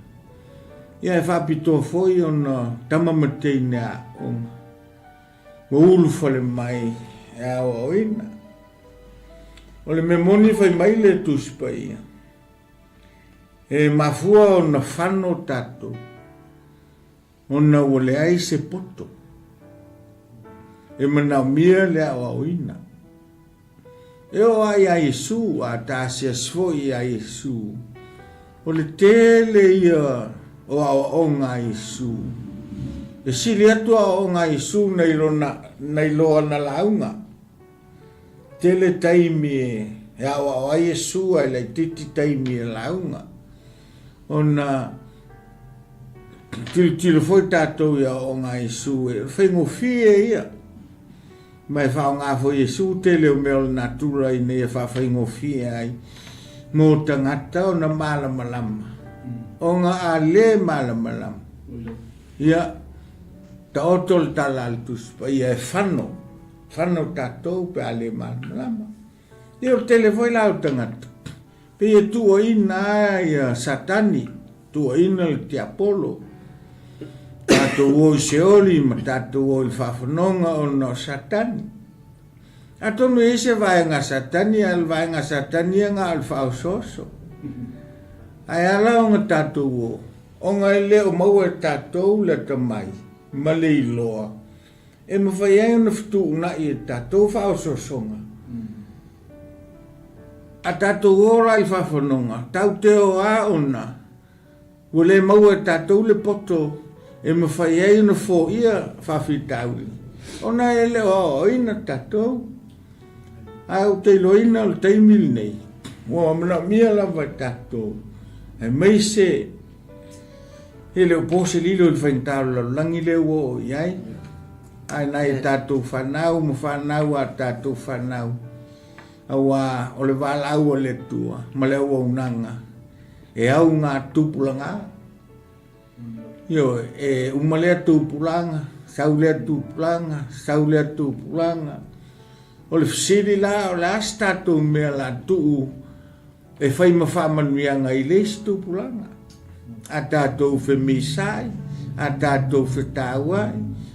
Ia e whapito foi ona tamamatei a onga. Wa ulu whale mai e awa oina. O le memoni whai mai le tuspa ia. E mafua ona whano tātou. Ona ua le ai se poto. E manau mia le awa oina. E o ai a Yesu, a tāsia svoi a Yesu. O le tele ia o awa onga Yesu. E sili atu a onga Yesu nei loa na launga. Tele taimi e awa o Yesu ai le titi taimi e launga. Ona tilo foi tātou ia onga Yesu e whaingo fie ia. Mai whao ngā fo Yesu tele o meo natura i nei e whaingo fie ai. Mō tangata o na malamalama. O ngā a le malamalama. Ia, ta otol tala altus, pa ia e whano. Whano tātou pe a le malamalama. Ia o tele foi lau tangata. Pe ia tua ina ia satani. Tua ina le te Apollo. Tātou oi se oli, ma tātou oi whawhanonga o no satani. Atonu e se vaenga satani, al vaenga satani nga al whaososo. Ai ala o ngā tātou o. O ngai leo maua tātou le tamai, ma le iloa. E mawhai ai ona fitu una i tātou whaososonga. A tātou ora i whawhanonga, tau te o a ona. Ua le maua tātou le poto, e mawhai ai ona fo ia whawhitaui. Ona e leo o ina tātou. Au te loina o te mil nei. Ua amana mia lava tātou. E mai se he leo pose lilo i whaintaro la langi leo o iai. Ai nai tātou whanau, mo whanau a tātou whanau. Awa o le walau o le tua, ma leo o unanga. E au ngā tupulanga. Yo, e umalea tupulanga, saulea tupulanga, saulea tupulanga. O le fisiri la, o le astatu mea la tuu, e whai mawhamanuianga i le stupulanga. A tātou whe misai, a tātou whe tāwai,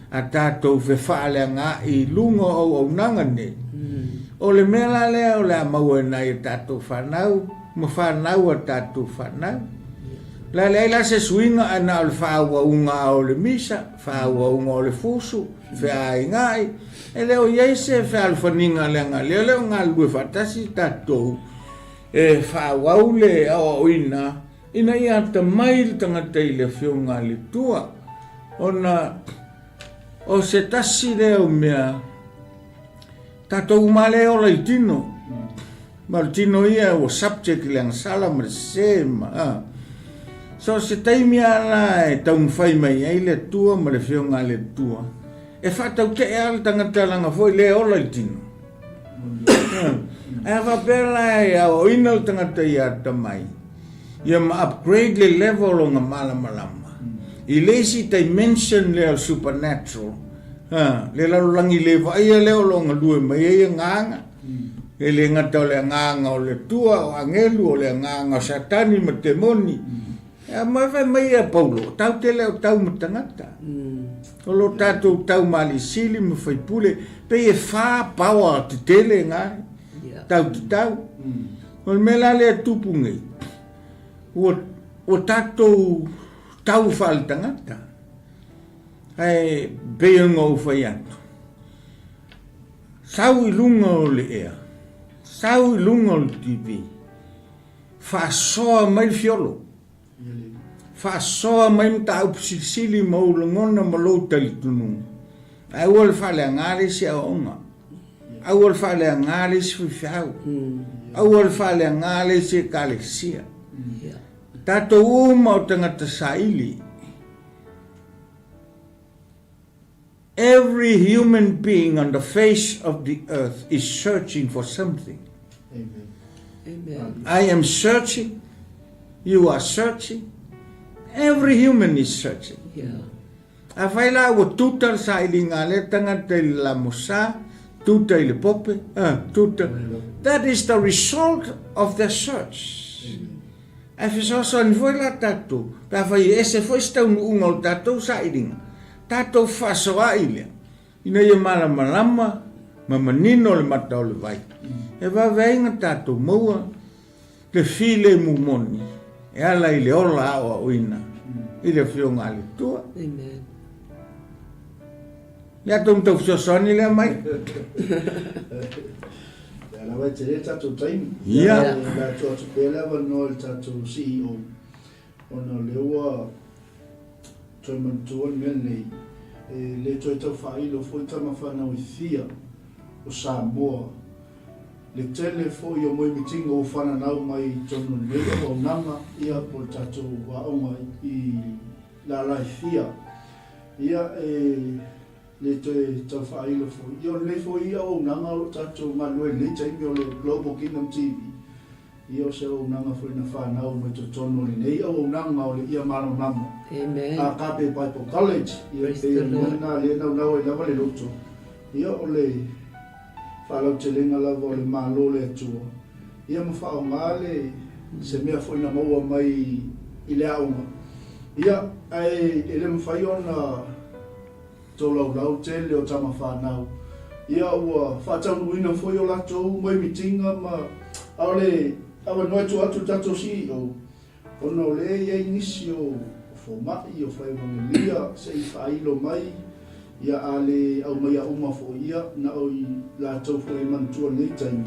a tātou whe whaaleanga i lunga o nanga ne. O le mea la lea o le a maua nai a tātou whanau, ma whanau a tātou whanau. La lea la se suinga ana o le whaua unga o le misa, whaua unga o le fusu, whea ngai. E leo iei se whaalwhaninga leanga, leo ngā lue whatasi tātou. E whaawau le awa oina, ina ia ta mail tangata i le whionga le tua. Ona, o se tasi leo mea, tātou male o le tino. Ma le tino ia o subject leang salam le sema. So se taimi ala e taun whai mai ai le tua ma le whionga le tua. E whatau te ala tangata langa foi le ola i tino. E whapela e a o ina o tangata i ata mai. Ia ma upgrade le level o ngā malamalama. I leisi dimension le al supernatural. Le lalulangi le vaia le o longa lue mai e nganga. E le ngata o le nganga o le tua o angelu o le nganga o satani ma temoni. E mai vai mai e paulo. Tau te leo tau ma tangata. O lo tātou tau mali sili ma whai pule, pe e whā paua te tele ngai, tau te tau. O le mela lea tupu ngai, o tātou tau whāli tangata, ai pea ngau whai atu. Sau i lunga o le ea, sau i lunga o le TV, whāsoa mai fiolo. Whaasoa mai mta au pisisili maulangona malo talitunu. Au al whale angare si a onga. Au al whale angare si whiwhau. Au al whale angare si kaleksia. Tato uma o tangata saili. Every human being on the face of the earth is searching for something. Amen. I am searching. You are searching. Every human is searching. Yeah. A whaila o tuta sa ili ngā le tangata i la mosa, tuta i le pope, tuta. That is the result of their search. A whisoso ni whaila tātou. Pa whai ese whai stau nu unga o tātou sa ili ngā. Tātou whasoa ili. Ina ia malamalama, mamanino le mata o le vai. E waweinga tātou maua, le file mumoni. e ala i le ola o uina i le fionga le tua Amen. ia tau fisosoni le mai la vai te re tatou taimi. Ia. La tua tupela wa no le tatou CEO. Ona le ua toi mantua mea nei. Le toi tau whailo foi tama whanau i thia o Samoa. Le tele foi o moi mitinga o whananau mai tonu nei o nanga ia po tatou waonga i la lai thia. Ia le te tau whailo foi. Ia le foi ia o nanga o tatou malue le taimi o le Global Kingdom TV. Ia o se o nanga foi na whanau mai to tono le nei o nanga o le ia mano nama. Amen. A Kape Bible College. Ia Praise te the Lord. nana le nau e lava le loto. Ia o le whalau te lenga lava o le malo le atua. Ia ma whao ngā le se mea foi na maua mai i le aunga. Ia e le mwhai ona tō lau tele o tama whanau. Ia ua whātau nuina foi o latou mai mitinga ma au le awa noe tu atu tatou CEO. Ona o le ia inisi o fomai o whaiwangelia se i whailo mai. Ia ale au mai a uma fo ia na o i latou fo e mantua nei taimi.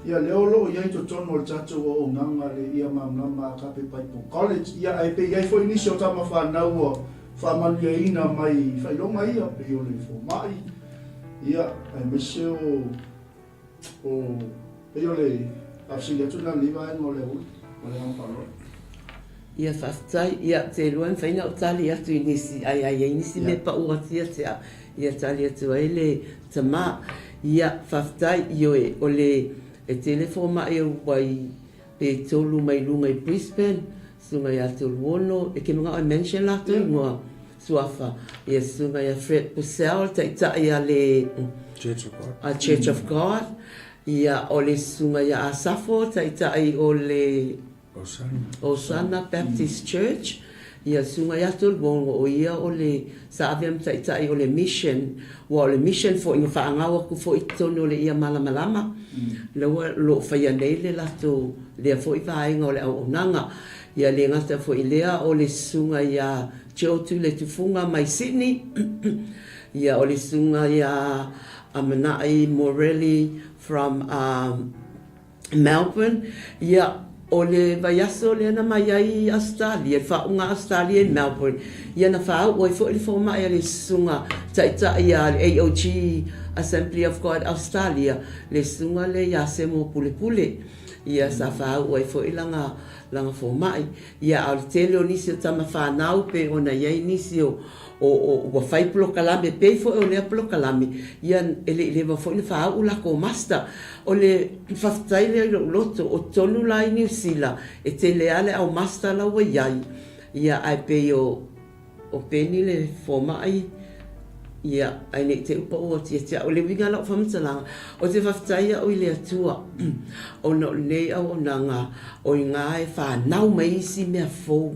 Ia leo lo ia i to tono o tatou o nganga le ia mamnama a Kape Bible College. Ia ai pe iai fo inisi o tama whanau o whamanu ia ina mai whailonga ia pe o le fomai. Ia ai mese o pe o le afsili atu na liwa e ngole uli. Ole ang whanau. Ia whaftai, ia te luan whaina o tali atu inisi, ai inisi me pa uatia te a, ia tali atu ai le tama, ia whaftai ioe o le e telefoma e wai pe tolu mai lunga i Brisbane, sunga ia te luono, e ke mga o mention lato i mua suafa, ia sunga ia Fred Pusel, ta ia le Church of God a Church of God, ia o le sunga ia Asafo, ta ai o le Osana Baptist Church. Ia sunga ia tol bongo o ia o le saviam tai o le mission. Wa o le mission fo inga whaangawa ku fo i tono le ia malamalama. Lo whaia nei le lato lea fo i whainga o le au onanga. Ia le ngata fo i lea o le sunga ia Simotu le tufunga mai Sydney. Ia o le sunga ia Amanai Morelli from Melbourne. Ia o le vaiaso le na mai ai Australia, whaunga Australia in Melbourne. Ia na whao, oi fo ili fōma ia le sunga taita ia le AOG Assembly of God Australia, le sunga le ia semo pule pule. Ia sa whao, oi fo ilanga fōma i. Ia au le tele o nisi o tama whanau pe o na iei nisi o whai plokalame, pe fo o lea plokalame. Ia ele wa fo ili whao ula ko master. O le whaftai lea loto o tonu lai New Zealand e te lea le au master la wa iai. Ia ai pe o peni le fōmai. Ia ai ne te upa o tia o le winga lau whamtalanga. O te whaftai o i lea tua. O na o nei au o nanga o i ngā e whanau mai isi mea fōu.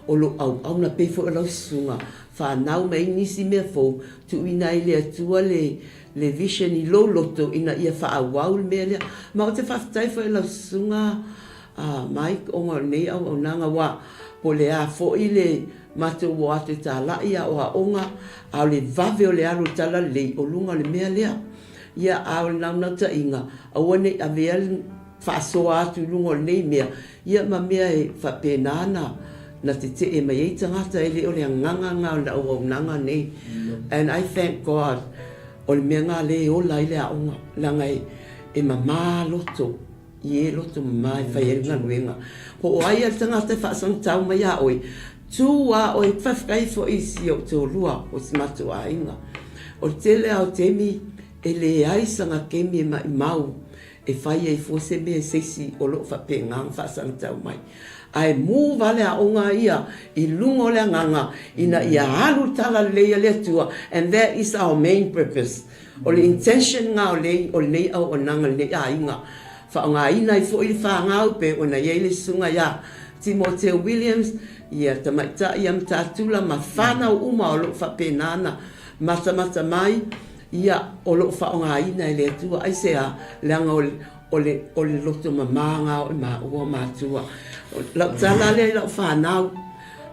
O lo au na pe fo o lau sunga. Whanau mai nisi mea fōu. Tu ina i lea tua le vision i lo loto ina ia whaawau mea lea. Ma o te whaftai fo e lau sunga Mike o ngā nei au o nanga wa po lea fo i le mato o ate tā laia o a onga au le vave o le aru tala lei o lunga le mea lea. Ia au nauna ta inga au ane a mea whaasoa atu lunga o nei mea. Ia ma mea e whapenana na te e mai e tangata e le o le nganga ngā o nanga nei. And I thank God o le mea ngā le o lai le aonga langa e mamā loto i e loto mamā e whai ngā nuenga. Po o ai al tangata whaasang tau mai a oi tū a oi whawhkai fo isi o tō lua o Simotu a inga. O tele au temi e le aisanga kemi e mai mau e whai e fose me e seisi o lo whapengang whaasang tau mai. Ai mu vale a onga ia I lungo le nganga ina ia halu tala leia le tua, and that is our main purpose. O le intention nga o le au o nanga le a inga fa nga ina I fo I fa nga pe o na yele sunga ya Timothy Williams ia tamaita ia mtatula mafana uma o lo fa penana mata mai ia o lo fa nga ina le tua ai se a langa o le loto mamanga o ua matua. Lau tala le lau whanau,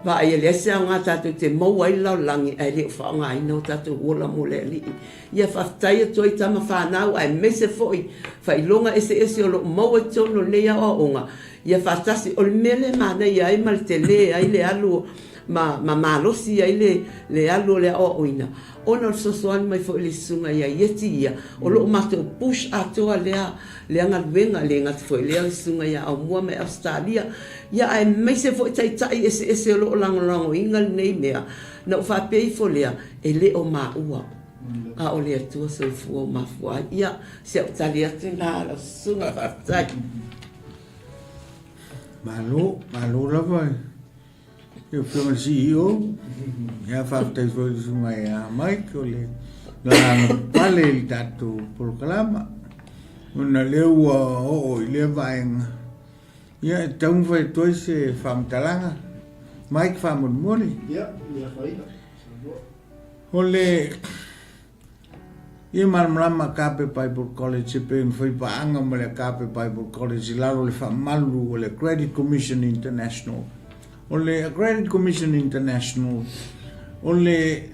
wa ai le se ngā tātou te mau ai lau langi ai le whaonga i nau tātou wola mo le li. Ia whaftai atu i tama whanau ai mese foi, whailonga ese o lo mau e tono lea o onga. Ia whatasi o le mele mana i ai mal te le ai le alu ma malosi ai le alu le o oina. Ona o sosoani mai foi le sunga ia ieti ia. O lo mato push atoa le ngaluenga le ngat foi le sunga ia au mua mai Australia. Ia ai mai se foi tai ese o lo lango ingal nei mea. Na fa pei fo lea e le o maua. A o le atua so fu ma fu ia se o tali atu na la sunga tai. Malo la vai. Eu fui um CEO, já faltei foi uma Michael, lá vale ele tato proclama, uma leu ele vai, e então vai dois famtalanga, Mike famul mole. vai. Ole, e malama cape Bible College pe foi paanga mole cape Bible College lá o le famalu o le Credit Commission International. Only Credit Commission International, only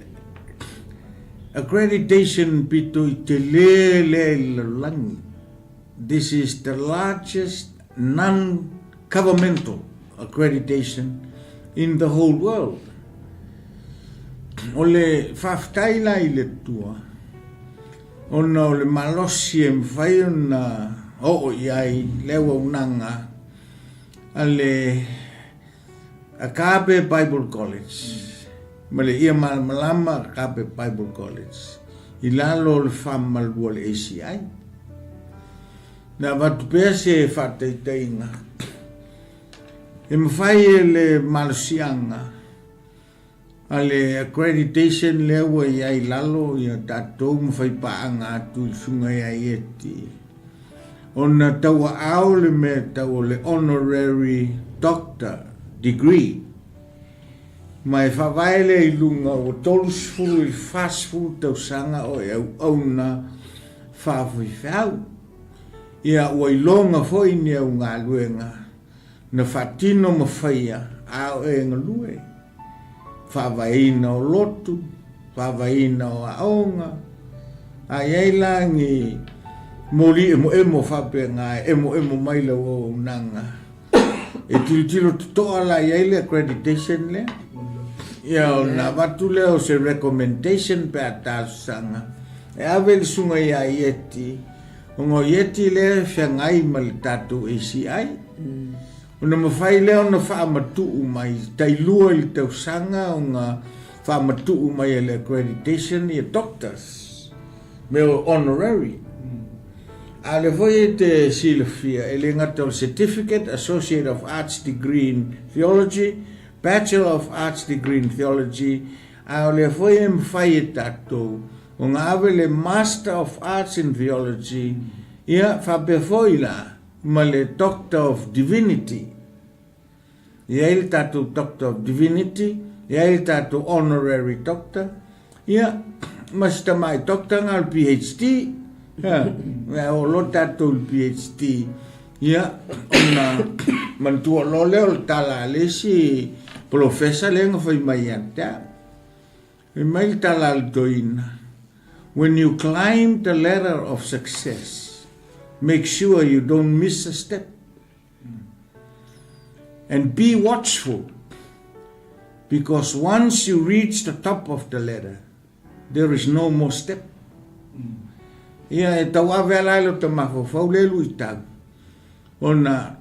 accreditation pito te le langi. This is the largest non-governmental accreditation in the whole world. Only faftaila ile tua. Ona ole malosiem fai ona iai lewa unanga ale Akabe Bible College. Male ia malama Akabe Bible College. Ilalo le famal wal ACI. Na watu pese fatetainga. E mfai le malsianga. Ale accreditation lewa ia ilalo ia tatou mfai paanga atu sunga ia ieti. Ona tawa au le me tawa le honorary doctor degree. Mai whawaele I lunga o tolusfulu I fasfulu tau sanga o au na whawhi whau. Ia ua ilonga foi ni au ngā luenga. Na whatino ma whaia au ngā lue. Whawaina o lotu, whawaina o aonga. Ai eilangi moli emo whape ngā emo maila o nanga. E tilo toa la ile accreditation le. Ia na watu leo se recommendation pe atasanga. E avel sunga ia ieti. Ongo ieti le whiangai mal tatu ACI. Una mawhai leo na whaamatu mai. Tailua ili tau sanga o ngā whaamatu mai ele accreditation ia doctors. Meo honorary. Ale foi te silfia ele ngata certificate Associate of Arts degree in theology, Bachelor of Arts degree in theology. Ale foi fai tato o ngavele Master of Arts in theology. Ia fa foi la male Doctor of Divinity. Ia il tato Doctor of Divinity, ia il tato honorary doctor. Ia master mai doctor ngal PhD. O lo tatou PhD ia ona mantua lo leo tala lesi professor lenga foi mai ata e mai tala doina. When you climb the ladder of success, make sure you don't miss a step and be watchful, because once you reach the top of the ladder there is no more step. Ia e tau awe alailo te mawhawhau lelu I tau. Ona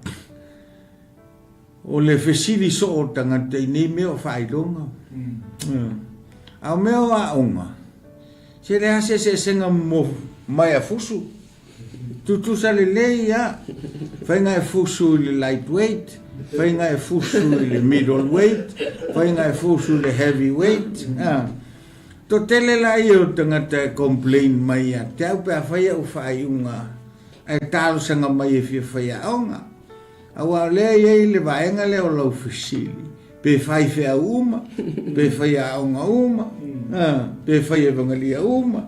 o le whesiri so o tangata I nei meo whailonga. Au meo a onga. Se le hase se senga mo mai a fusu. Tutu sa le lei ia. Whainga e fusu le lightweight. Whainga e fusu le middleweight. Whainga e fusu le heavyweight. To tele la io tangata complain mai a te au pe a whaia u whaiunga e talo sanga mai e fia whaia aonga. Awa lea iei le vaenga leo lau whisili. Pe whai whea uma, pe whaia aonga uma, pe whaia vangalia uma.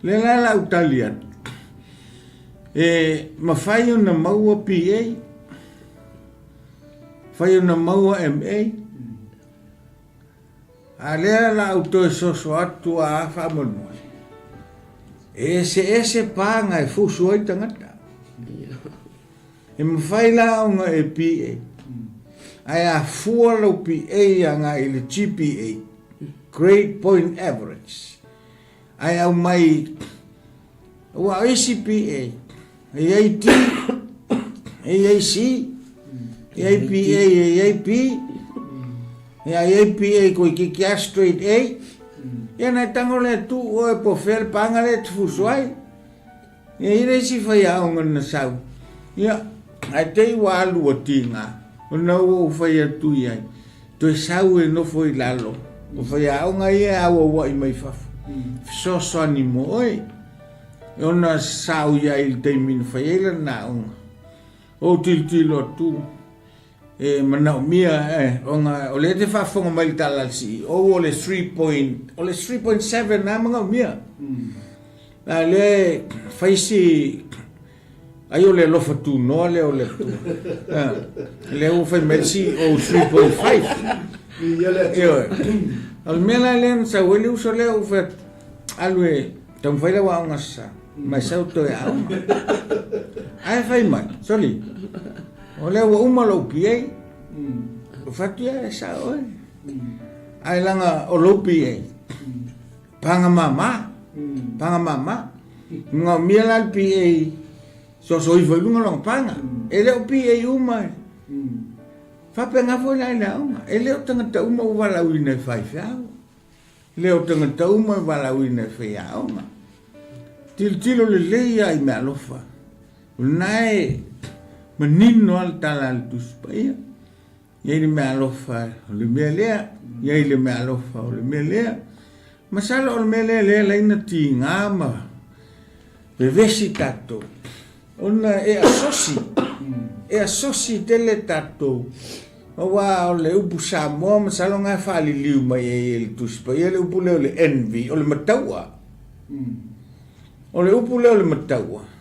Le la lau tali atu. Mawhai o na maua PA, whai o na maua MA, a lea la auto e soso atu a whamonua. Ese pānga e fusu ai tangata. E mawhai la o nga e PA. Ai a fua lau PA a ngā i le GPA, Grade Point Average. Ai au mai, ua isi PA, AAT, AAC, APA, AAP, APA koe ki a straight A. Ia nai tango le tu o e po fel panga le tufusu ai. Ia ire si whai au ngana sau. Ia, ai te iwa alu o tinga. O nau o whai atu iai. Toi sau e nofo i lalo. O whai au ngai e au o wai mai fafu. So ni mo oi. E ona sau iai il teimina whai eila na unga. O tilo tu. E mana mia o le te whafonga mai tala si o le 3.7 na mga mia a le whaisi ai o le lofa tu no le o le tu le o whai mersi o 3.5 al mea la le sa weli uso le o whai alwe tam whai la wa unga sa mai sau to e au ai whai mai soli o le wa umalo PA o fatia sa oi ai langa o lo PA panga mama nga miela PA so i foi lunga long panga ele o PA uma fa penga foi lai la uma ele o tanga uma o vala uina fai fa le o tanga uma vala uina fai uma tilo le leia i me alofa nai menino al talal tus paia ia le me alofa le me lea ia le me alofa le me lea masala o me lea la ina tinga ma bevesi tato ona e asosi tele tato o wa o le upu sa mo masala nga fa li liu mai e tus paia le upu le envy o le mataua o le upu le mataua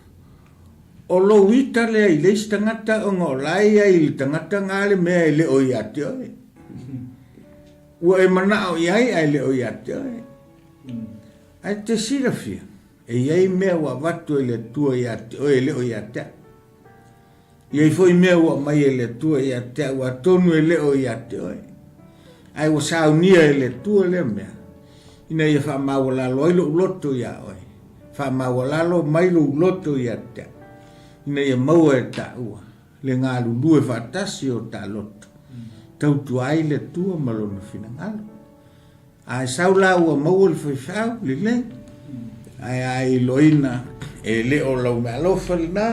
o lo wita le ai le stangata o ngolai ai tangata ngale me le o yate oi ua e mana o iai ai le o yate oi ai te sirafia e iai mea wa watu e le tua yate oi le o yate iai foi mea wa mai e le tua yate wa tonu e le o yate oi ai wa saunia e le tua le mea ina ia wha mawalalo ai lo uloto ya oi wha mawalalo mai lo uloto yate ina ia maua e ta ua le ngā lulu e whaatasi o ta loto tautu ai le tua malona fina ngalo ai saula ua maua le whaiwhau le le ai loina e le o lau mea lofa le nā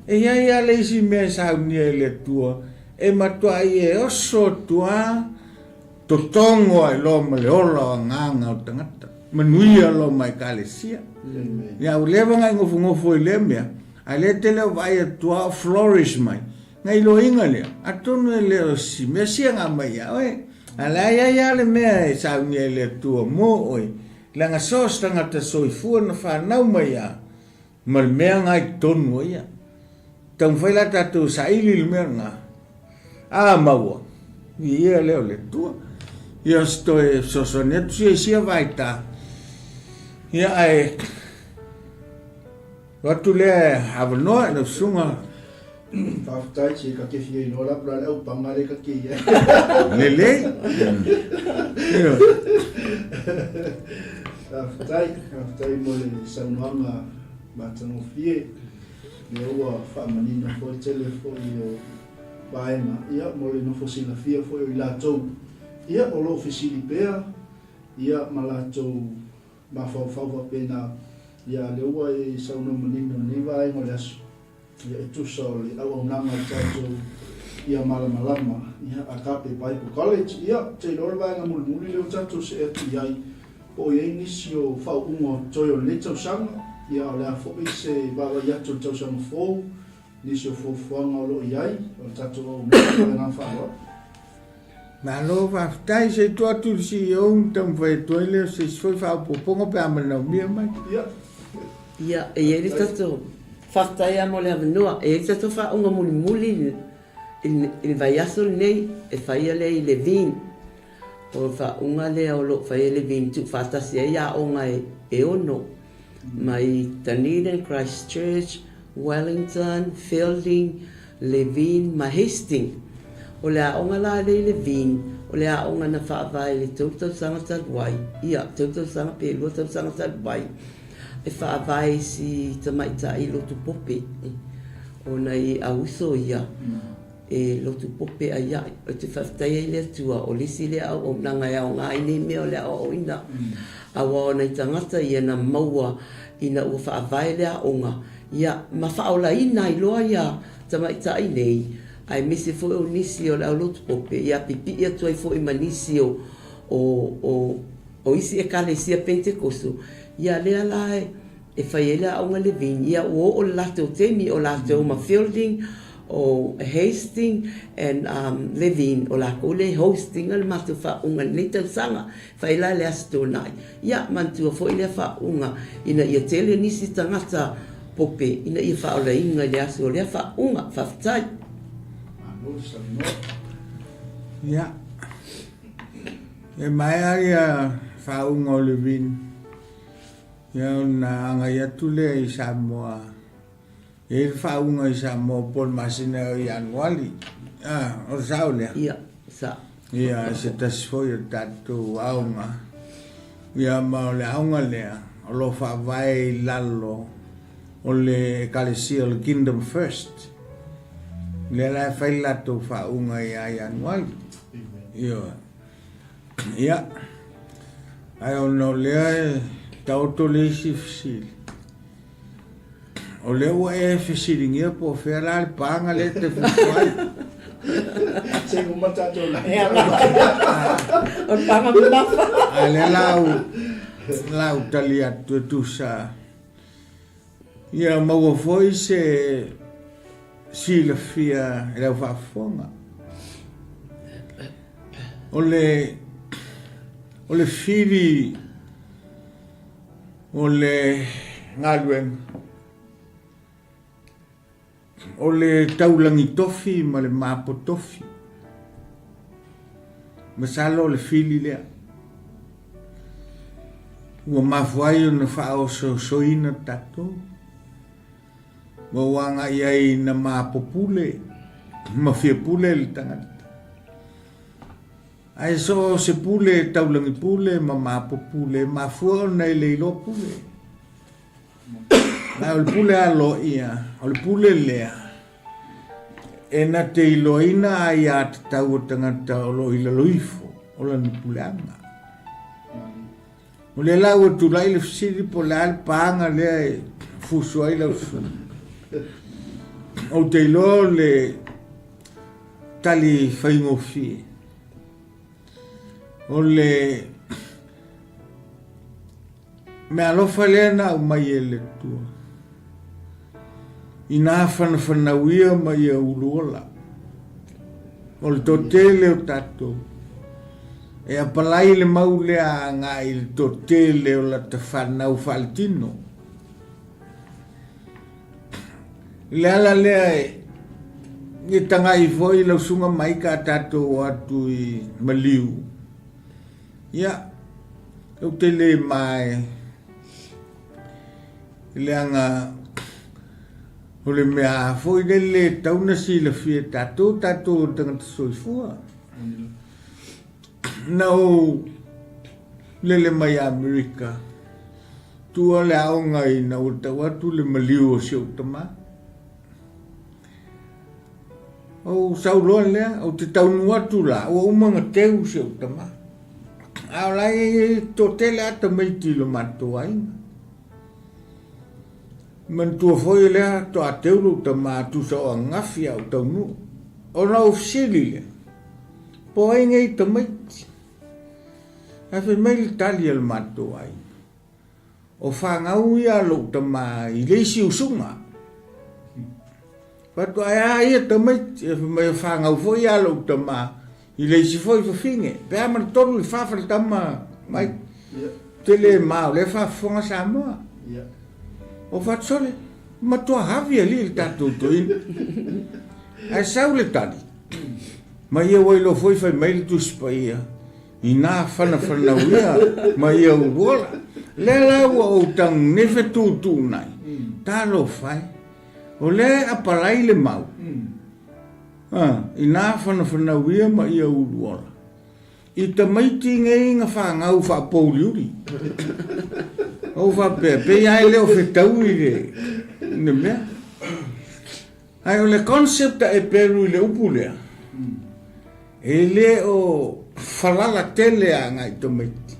e iai ale isi mea saunia e le tua e matua i e oso tua totongo ai lo ma le ola o nganga o tangata manuia lo mai kalesia ia u lewa ngai ngofo i le mea a le te leo vai atua flourish mai ngai lo inga lea atonu e leo si mea sianga mai a oe a la ia le mea e saungi e le tua mo oe langa sos tangata soifua na whanau mai a ma le mea ngai tonu o ia tau whaila tatou sa ili le mea ngā a maua ia leo le tua ia sto e sosonetu si e sia vai ta ia ai watu le havanoa na sunga Whaftai si ka kewhia ino la pra leo pangare ka kia. Lele? Whaftai mo le saunoanga matano fie. Le ua whaamanina fo tele fo i o paenga. Ia mo le nofo sila fia fo i la tau. Ia o lo fisili pea. Ia ma la tau ma whawhawha pena. Ia le ua e sauno manino niwa e mo le asu. Ia e tusa o le au nanga tato ia malama ia akape pai po college ia te lor vai nga mulmuli le tato se atu iai po ia nisi o fau ungo toyo le tau sanga ia o le afo se baba ia tau sanga fo nisi o fofuanga o lo iai o tato o nga whaua ma lo whaftai se tuatu si o tam vai toile se foi fa popongo pe amana mia mai ia e ele tato whaftaia mo le avanua. E te to whaunga muli il vai aso nei, e whaia le i le vin. O whaunga le o lo whaia le vin tu whatasi e ia onga e ono. Mai Dunedin, Christchurch, Wellington, Fielding, Levine, ma Hastings. O le aonga la le vin, o le aonga na whaavai le 𝚘𝚘𝚙𝚢𝚑𝚝, ia 𝚘𝚘𝚙𝚢𝚑𝚝, e whaavai si 𝚘𝚘𝚙𝚢𝚑 lotu pope. O nei auso ia, e lotu pope a ia, o te whaftai le atua, o lisi le au, o nanga e aonga aine mea o le au ina. Awa o nei tangata ia na maua, ina ua whaavai le aonga, ia ma whaola ina i loa ia 𝚘𝚘𝚙𝚢𝚑 nei. Ai misi fo o nisi o la lotu pope ia pipi ia toi fo i manisi o isi e kalesia Pentekosto ia lea la e fai ele aunga le vin ia o lato temi o lato ma Fielding o Hastings and Levine o la ko le hosting al matu fa unga nita sanga fai la le asto nai ia mantua fo ile fa unga ina ia tele nisi tangata pope ina ia fa ola inga le aso le fa unga fa ftai. Ya. E mai ia whaunga o le vin. Ia na anga ia tule i Samoa. E whaunga i Samoa pol masina i anuali. O sao lea. Ia, sa. Ia se tasfoi o tatu aunga. Ia ma o le aunga lea. O lo whawai lalo. O le kalesia o le Kingdom First. Le la fai lato whaunga i ai anual. Ia. Ai ono lea tauto le si fisil. O lea ua e fisiringia po whera le panga le te fufuai. Se kumata to la. O panga mulafa. Ai le lau tali atu tu sa. Ia maua foi se sila fia e lau whaafonga. O le whiri o le ngalueng o le taulangi tofi ma le mapo tofi masalo le whiri lea ua mafuai o na whao soina tatou ma wanga iai na mapo pule ma fia pule le tangata ai so se pule taulangi pule ma mapo pule ma fua nei le ilo pule na o pule alo ia o pule lea e na te iloina ai at tau tangata o lo ila loifo o la ni puleanga o le lau tu lai le fsiri po le al panga le fuso ai lau su o te ilo le tali whaingofi o le me alofa lena o mai ele tua ina whanawia mai e uruola o le totele o tato e apalai le maule a ngai le totele o la te whanau faltino le ala lea e tangai foi lau sunga mai ka tato o atu i maliu ia o tele mai le anga o le mea foi le tauna si le fia tato tangata soifua nau le mai Amerika tua le aonga i na o tawatu le maliu o siu tama o sauloa lea o te taunua tu la o umanga teu siu tama au lai totele ata meiti lo matua inga man tua foi lea to ateu tama tu sa o ngafi au taunu o na ofisili lea po ai ngai tamaiti afe mai tali al matua inga o whangau ia lo tama i leisi usunga pato ai ia tamaiti afe mai whangau foi ia lo tama i leisi foi whawhinge pea man tonu i whawhal tama mai tele mao le whafonga Samoa o whatsole matua havi ali tatou toina. Ai sau le tali. Ma ia wai lo foi fai mai tu spaia. Ina fana uia ma ia urola. Le la o tang nefe tu nai. Ta lo fai. O le apalai le mau. Ina fana uia ma ia urola. I ta maiti ngai nga whangau wha pauliuri. O wha pe ai leo whetau i le. Ne mea. Ai o le concept e peru i le upu lea. E le o whalala tele a ngai to maiti.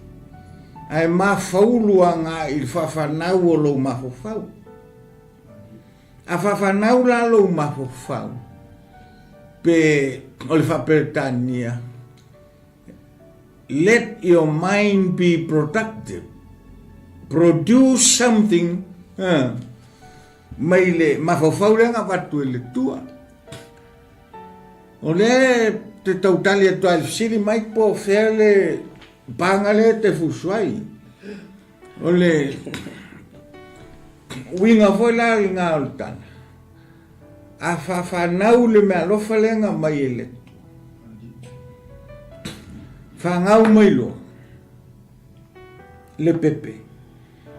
Ai ma faulu a ngai i whawhanau o lo mafofau. A whawhanau la lo mafofau. Pe o le whaperetania. Let your mind be productive. Produce something. Mai le mafofau renga watu le tua. O le te tautali e toa siri mai po fele pangale te fusuai. O le winga foi la inga oltana. A whawhanau le mea lofa lenga mai ele. Whangau mailo. Le pepe.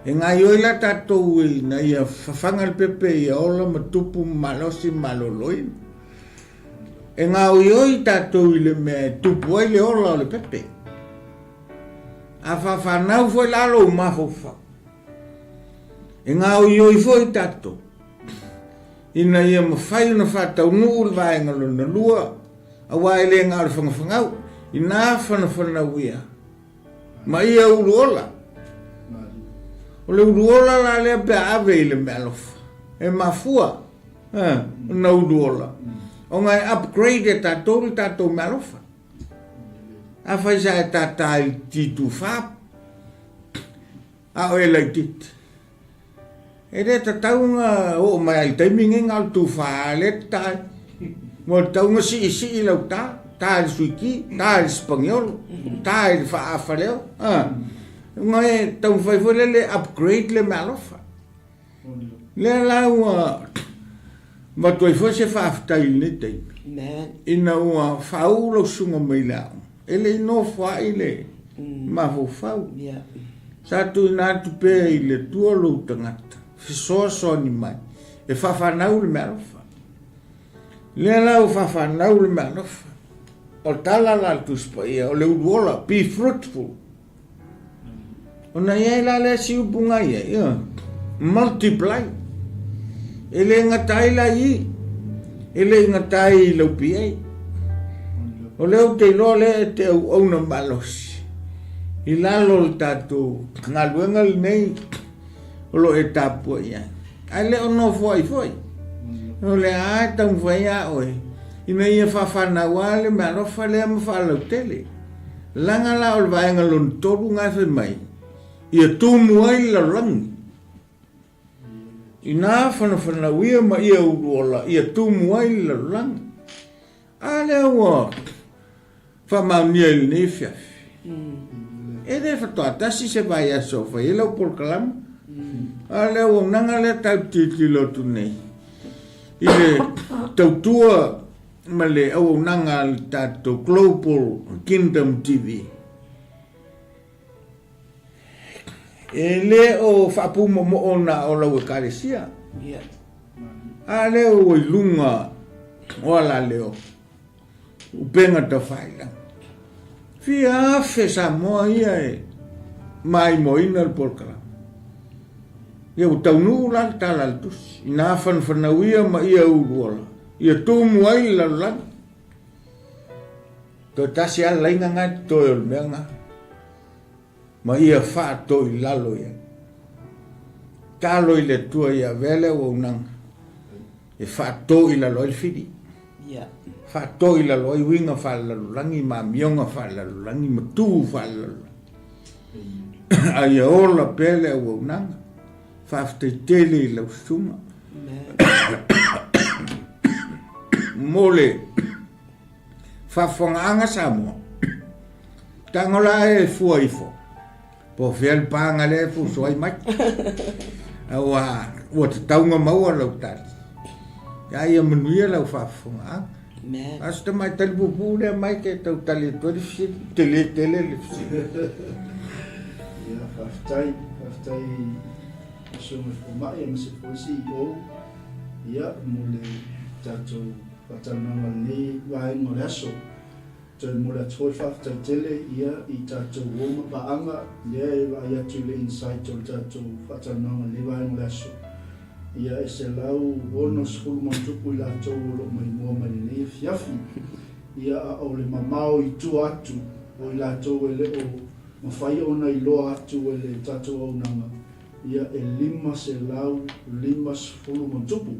E ngai oi la tatou i na ia whawhanga le pepe i ola matupu malosi maloloin. E ngau oi tatou i le mea tupu ai le ola o le pepe. A whawhanau foi lalo mafofau. E ngau oi foi tatou. Ina ia mawhai na whatau nuu le vaenga lo na lua. A wai le ngau le whangawhangau. Ina whana wia. Ma ia uru ola. O le uru ola la lea pe ave i le mea lofa. E mafua. Na uru ola. O ngai upgrade e tatou mea lofa. A whaisa e tatai titu whap. A o e lai tit. E re tataunga o mai ai taimingi ngal tu whaale tai. Mo taunga si i lau ta. Ta suiki, ta espanhol, ta whaafaleo. Ngai tau whaifole le upgrade le malofa. Le lau matoi fo se whaaftai ne tei. Ina ua whaulo sunga mai lau. Ele ino whai le mafofau. Sa tu ina tupe i le tua lo tangata. Fisoa ni mai. E whawhanau le malofa. Le lau whawhanau le malofa. O tala la tuspa ia, o le uruola, be fruitful. O na ia la le si upunga ia, multiply. Ele ngatai la i, ele ngatai laupi ai. O leo te lo le te au na malos. I lalo le tatu, ngaluenga nei, o lo e tapu ia. Ai le o no foi. O le a tau foi a oi. Ina ia whawhanaua le mea rofa lea ma whalau tele. Langa la o le vaenga lon toru ngai whi mai. Ia tūmu ai la rangi. Ina whanawhanauia ma ia uruola. Ia tūmu ai la rangi. A lea ua whamaunia ili nei whiawhi. E re whatoa tasi se vai a sofa. I lau polkalama. A lea ua nanga lea tau titi lotu nei. I le tautua ma le au nanga tato Global Kingdom TV. E le o whapu mo ona o lau e karesia. A le o i lunga o ala leo. Upenga ta whaila. Fia afe sa moa ia e mai moina le polkara. Ia u taunu la tala altus. Ina whanawhanaua ma ia uruola. Ia tūmu ai la lang. Tō tasi ala inga ngai tō e meanga. Ma ia wha tō i lalo ia. Talo i le tua ia vele o unanga. E wha tō i lalo i whiri. Wha tō i lalo i winga wha lalo langi ma mionga wha lalo langi ma tū wha lalo. A ia ola pele o unanga. Wha ftai tele i lau suma. Mole whawhanganga Samoa. Tangola e fuaifo. Po whial panga le fu soai mai. Awa ua te taunga maua lau tati. Ia ia manuia lau whaafunga. As te mai tali pupu lea mai ke tau tali atua le fisili, tele le fisili. Ia whaftai sunga whamai ama se fwesi i o. Ia mule tatou whatananga ni waenga le aso. Toi mula toi whaftai tele ia i tatou woma paanga lea e wa ia tu le insight o tatou whatananga ni waenga le aso. Ia e se lau ono skulu mantupu i la tau olo mai mua mai nei fiafi. Ia a o le mamao i tu atu o i la tau e le o mawhai ona i loa atu e le tatou au nanga. Ia e 5 skulu mantupu.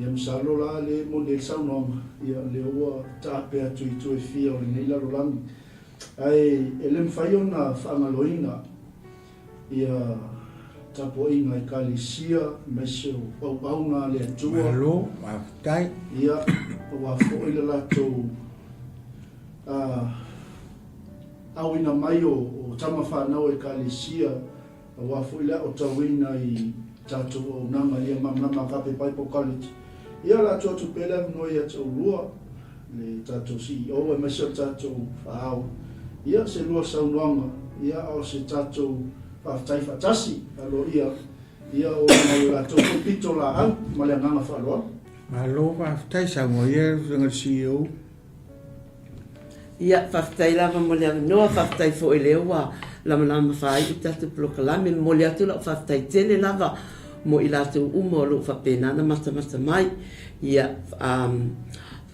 Ia msalo la le mo le saunonga. Ia le ua tape atu i tu e fia o le nei laro langi. Ai e le mwhai ona whaangaloina. Ia tapo inga I kalisia meseo au nga le atua. Malo, maftai. Ia, wafo ila lato au ina mai o tama whanau e kalisia wafo ila o tawina I tato o nanga ia mamnama kape Bible College. Ia lato atu pele noi atu lua le tato CEO e meseo tato whaau. Ia se lua saunuanga, ia o se tato whaftai whatasi, alo ia o la toko pito la au, ma le nganga whaloa. Malo, whaftai sango ia runga CEO. Ia, whaftai lava mo le noa, whaftai fo ele ua, lama whai I tatu plokalame, mo le atu la whaftai tele lava, mo I latu umo lo whapenana mata mai. Ia,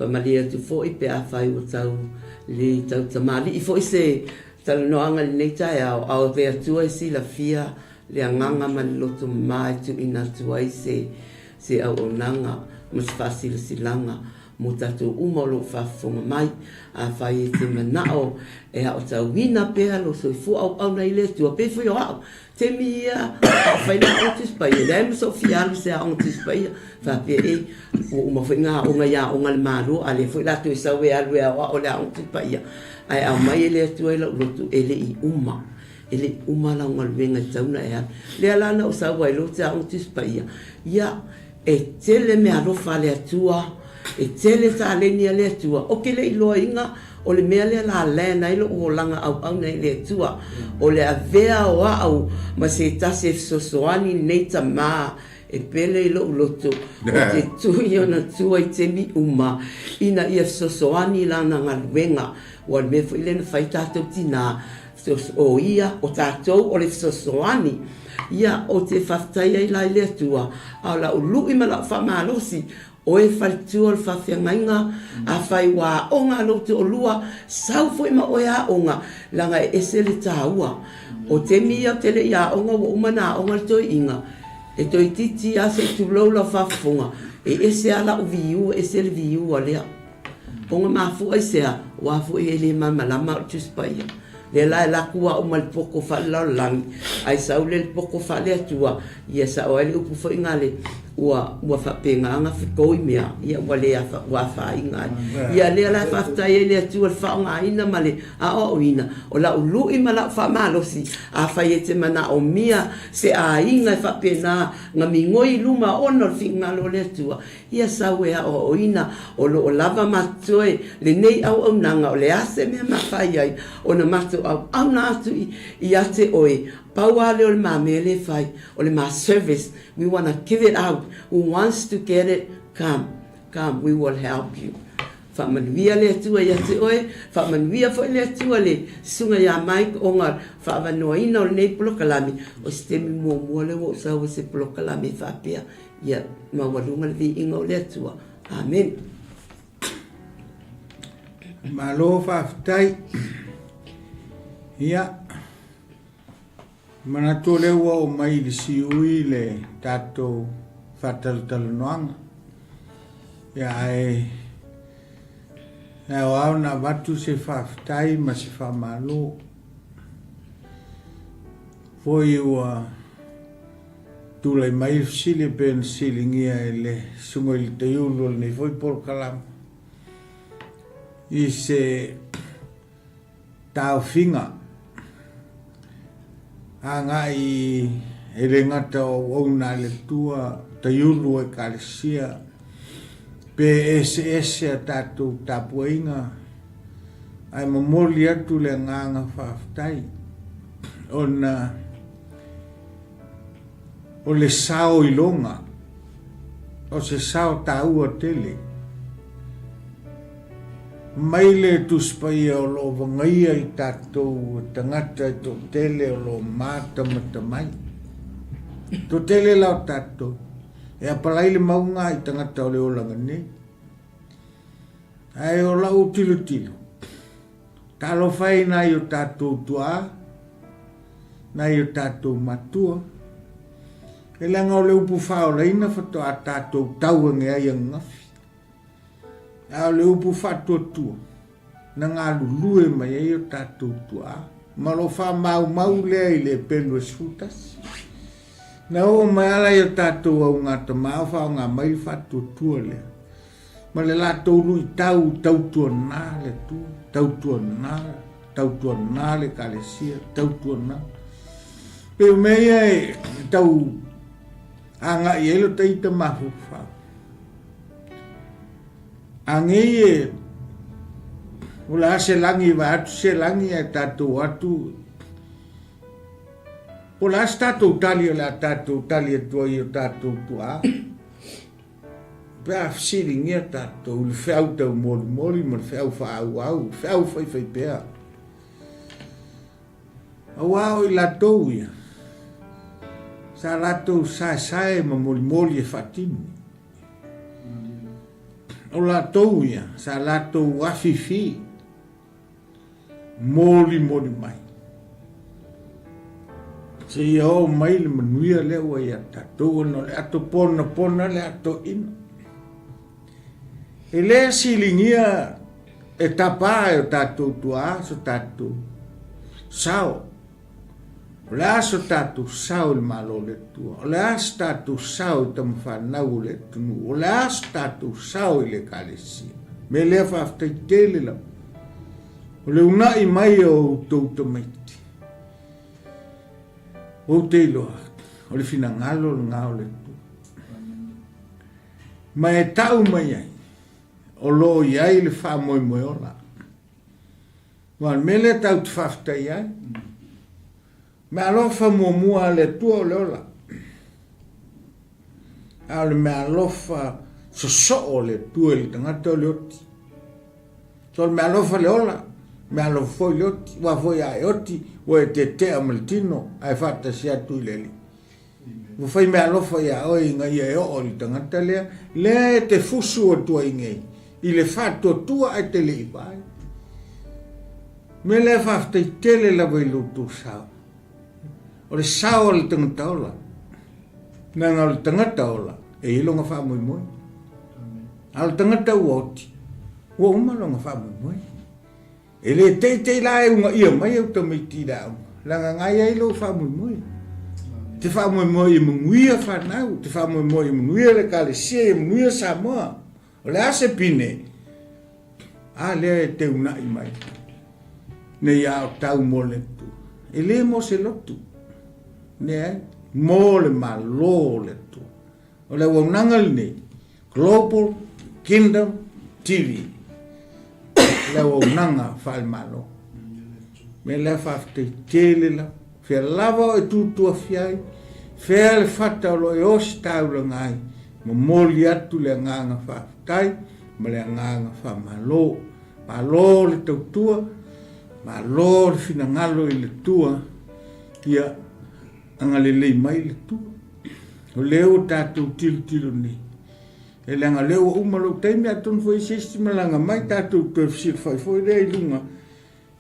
whamalia tu fo I pe a whai o tau le tau tamali. I fo I se talo noanga le nei tai au vea tua I si la fia le anganga ma le loto mai tu ina tua I se au onanga ma se fasila silanga mo tatou uma lo whafonga mai a whai te manao e hao tau wina pēa lo soifu au nei le tua pe fui o au te mia a whaina o tispaia le ma so fialu se a o tispaia whape e o uma whainga o ngai a o ngal maru a le fui latu I sawe alu e o le a o tispaia ai au mai ele atu ele lotu ele I uma la ngal venga tauna e le ala na o sa wai lo te au tispaia ia e tele me alofa le atua e tele sa le ni le atua o ke le ilo inga o le mea le la le na ilo o langa au nei le atua o le avea o au ma se tase sosoani nei tama e pele ilo lotu o te tui ona tua I te mi uma ina ia sosoani la na ngalwenga o me fo ile na fai tatou tina o ia o tatou o le sosoani ia o te whaftai ai lai le atua au la ului ma la whamalosi o e whalitua le whawhiangainga a whai wā onga lotu o lua sau fo ima o ea onga langa e ese le tāua o te mia tele ia onga wa umana onga le toi inga e toi titi a se tu lau la whafunga e ese ala o viu ese le viu a lea onga mafu ai sea wafu e le mamalama o tuspaia le la la kua o mal poko fa la lang ai sa le poko fa le tua ia sa o le upu fo ingale ua fa penga nga fa ko mea ia wale wa fa ingale ia le la fa ta ile tua fa nga ina male a o ina o la ulu I mala fa malosi a fa yete mana o mia se a inga fa pena nga mingoi luma ono finga lo le tua ia sa we o ina o lo lava matoe le nei au nanga o le ase me ma fa ia o na mato au natu I ate oe pauale o le mamele fai o le ma service we want to give it out who wants to get it come we will help you whamanuia le atua I ate oe whamanuia fo le atua le sunga ia mai o ngā whaavanoina o le nei polokalami o stemi mua le wo sa o se polokalami whapea ia mawalunga le vi inga o le atua amen Malo whaftai ia mana tole ua o mai le siui le tatou whatalutalonoanga ia e o au na watu se whaftai ma se whamalo foi ua tūlai mai sile pen silingia e le sungo I te iulu nei foi por kalam I se tau finga anga I e le ngata o na le tua te yulu e kalesia pe ese a tatu tapuinga ai mamoli atu le nganga whaftai ona o le sao i longa o se sao tau o tele mai le tuspai o lo vangaia i tatu tangata i to tele o lo mata matamai to tele lao tatu e apalai le maunga i tangata o le olanga ne ai o lau tilo talo fai na i o tatu tua na i o tatu matua e langa o le upu whao reina whato a tatu tauange ai ang ngafi a le upu whato tua na ngā lulue mai ai o tatu tua ma lo wha mau lea i le pelu e sutas na o mai ala i o tatu au ngata maa whao ngā mai whato tua lea ma le lato ulu i tau tua nā le tua tau tua nā le kalesia tau tua nā pe mea e tau anga i elo teita mahu whao angei e ula se langi wa atu se langi e tatu atu ula se tatu tali o la tatu tali e tua i o tatu tua pea fsiringi e tatu uli whiau tau moli ma whiau whaau whiau whai pea au i latou ia sa latou sae ma moli e whatini o latou ia sa latou afifi moli mai se ia o mai le manuia le ua ia tatou no le ato pona le ato ina e le silingia e tapa e o tatou tua so tatou sao o le aso tatou sao le malo le tua o le aso tatou sao i tamu whanau le tunu o le aso tatou sao i le kalesia me lea whaftai tele lau o le unai mai o tou tamaiti o te iloa o le finangalo le ngao le tua ma e tau mai ai o lo iai le wha moe ola wan me le tau te whaftai ai me alofa mua le tua o le ola a le me alofa so o le tua le tangata o le oti so me alofa le ola me alofa foi le oti wa foi ai oti wa te amaltino ai fata sia tu le li wa fai me alofa ia o inga ia o le tangata le te fusu o tua ingei i le fato tua ai te le iwai me le faftai tele la vai lutu sao o le sao le tangata ola nanga o le tangata ola e ilonga wha moi a le tangata uoti ua umalonga wha moi e le te la e unga ia mai au tamaiti rao langa ngai ai lo wha moi te wha moi i munguia whanau te wha moi i munguia le kalesia i munguia Samoa o le ase pine a le te una i mai ne ia o tau mo le tu e le mo se lotu ne mo le malo le tu o le wanangal ne Global Kingdom TV le wananga fal malo me le fafte tele la fe lava e tu fiai fe le fata lo e os tau ngai mo moli atu le nganga faftai ma le nganga fa malo le tautua malo le finangalo i le tua ia angalele mai le tua o leo tatou tilo ni e langa leo umalo taimi aton foi sistema langa mai tatou tofsir foi le lunga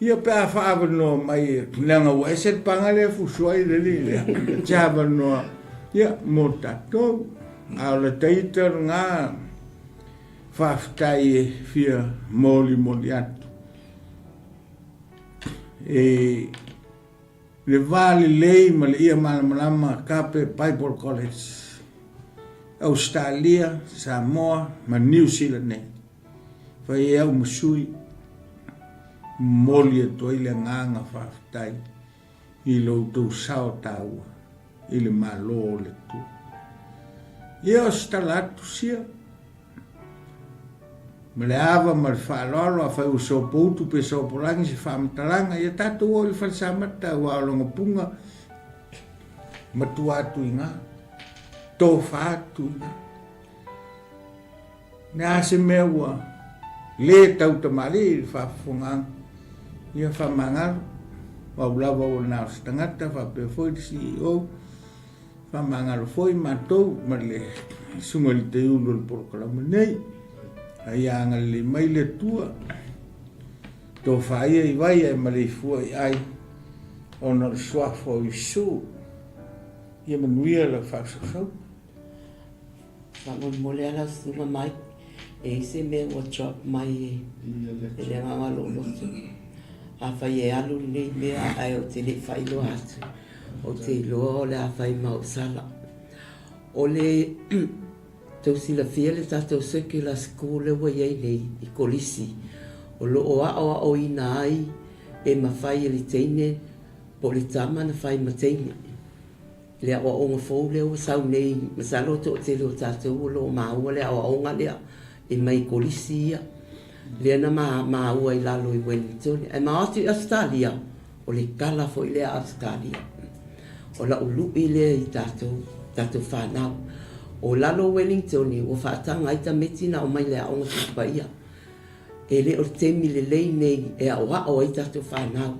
ia pe a faava no mai langa wa eset pangale fu suai le le java no ia mo tatou a le taiter nga faftai fia moli atu e le vale lei ma le ia malama kape Bible College Australia Samoa ma New Zealand ne fai au musui moli to ile nganga faftai i lo tu sao taua I le malo le tu. Ia o stalatu sia. Ma le ava ma le whaalolo a whai o sopotu pe sopolangi si whaamatalanga. Ia tatu o le whalsamata ua o longa punga. Matuatu inga. Tō whaatu inga. Nā se mea ua le tau tamari whaafongang. Ia whamangaru. Waulawa o nā stangata whapewhoi te CEO. Whamangaru foi mātou ma le sunga li te ulu le porokalama nei. Ai anga le mai le tua. Tō whaia I vai e ma le fua I ai. Ona le swafo I su. Ia manuia le whaasasau. Whangon mole ala sunga mai. E se mea o drop mai e le nganga lolotu. A whai e alu nei mea ai o te le whailo atu. O te loa o le a whai mau sala. O le tau sila fia le tātou circular school le wa iei nei I kolisi. O lo o a o ina ai e ma whai e le teine po le tama na whai ma teine. Le a o onga fau le o sau nei masalo to te leo tātou o lo maua le a o onga lea e mai kolisi ia. Le na maua I lalo I Wellington. E ma atu Australia o le kala fo I le Australia. O la ulu I le I tātou whanau. O lalo Wellington o whaatanga I ta metina o mai le a onga tupa ia. E le o temi le lei nei e a oa o I tātou whanau.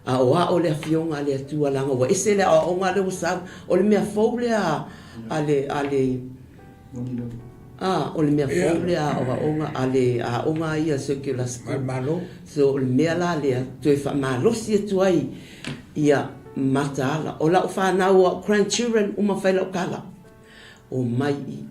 A oa o le awhionga le atua langa. Wa ese le a onga le usau. O le mea fau le a le... o le mea fau le a onga a onga ia circular school. Malo. So o le mea la le a tue malosi e tuai ia mataala. O la o whanau o grandchildren uma whaila o kala. O mai I.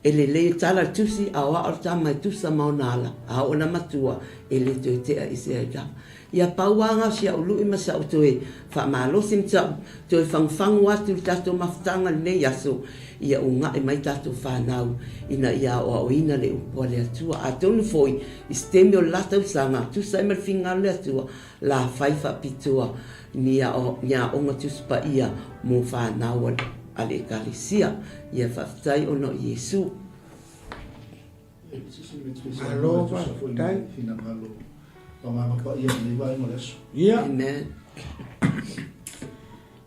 E le le tala tusi a oa o tama I tusa maunala. A o na matua e le tue tea I se aida. Ia pauanga sia ulu I masa o tue whamalosi mta tue whangwhangu atu tato mafutanga nei aso. Ia unga e mai tato whanau ina ia o ina le upua le atua. A tonu foi I stemi o lata usanga. Tusa e marwhinga le atua la whaifa pitua ni a onga tuspa ia mo whanau ale kalisia. Ia whaftai ono Yesu. Alo whaftai. Ia. Amen.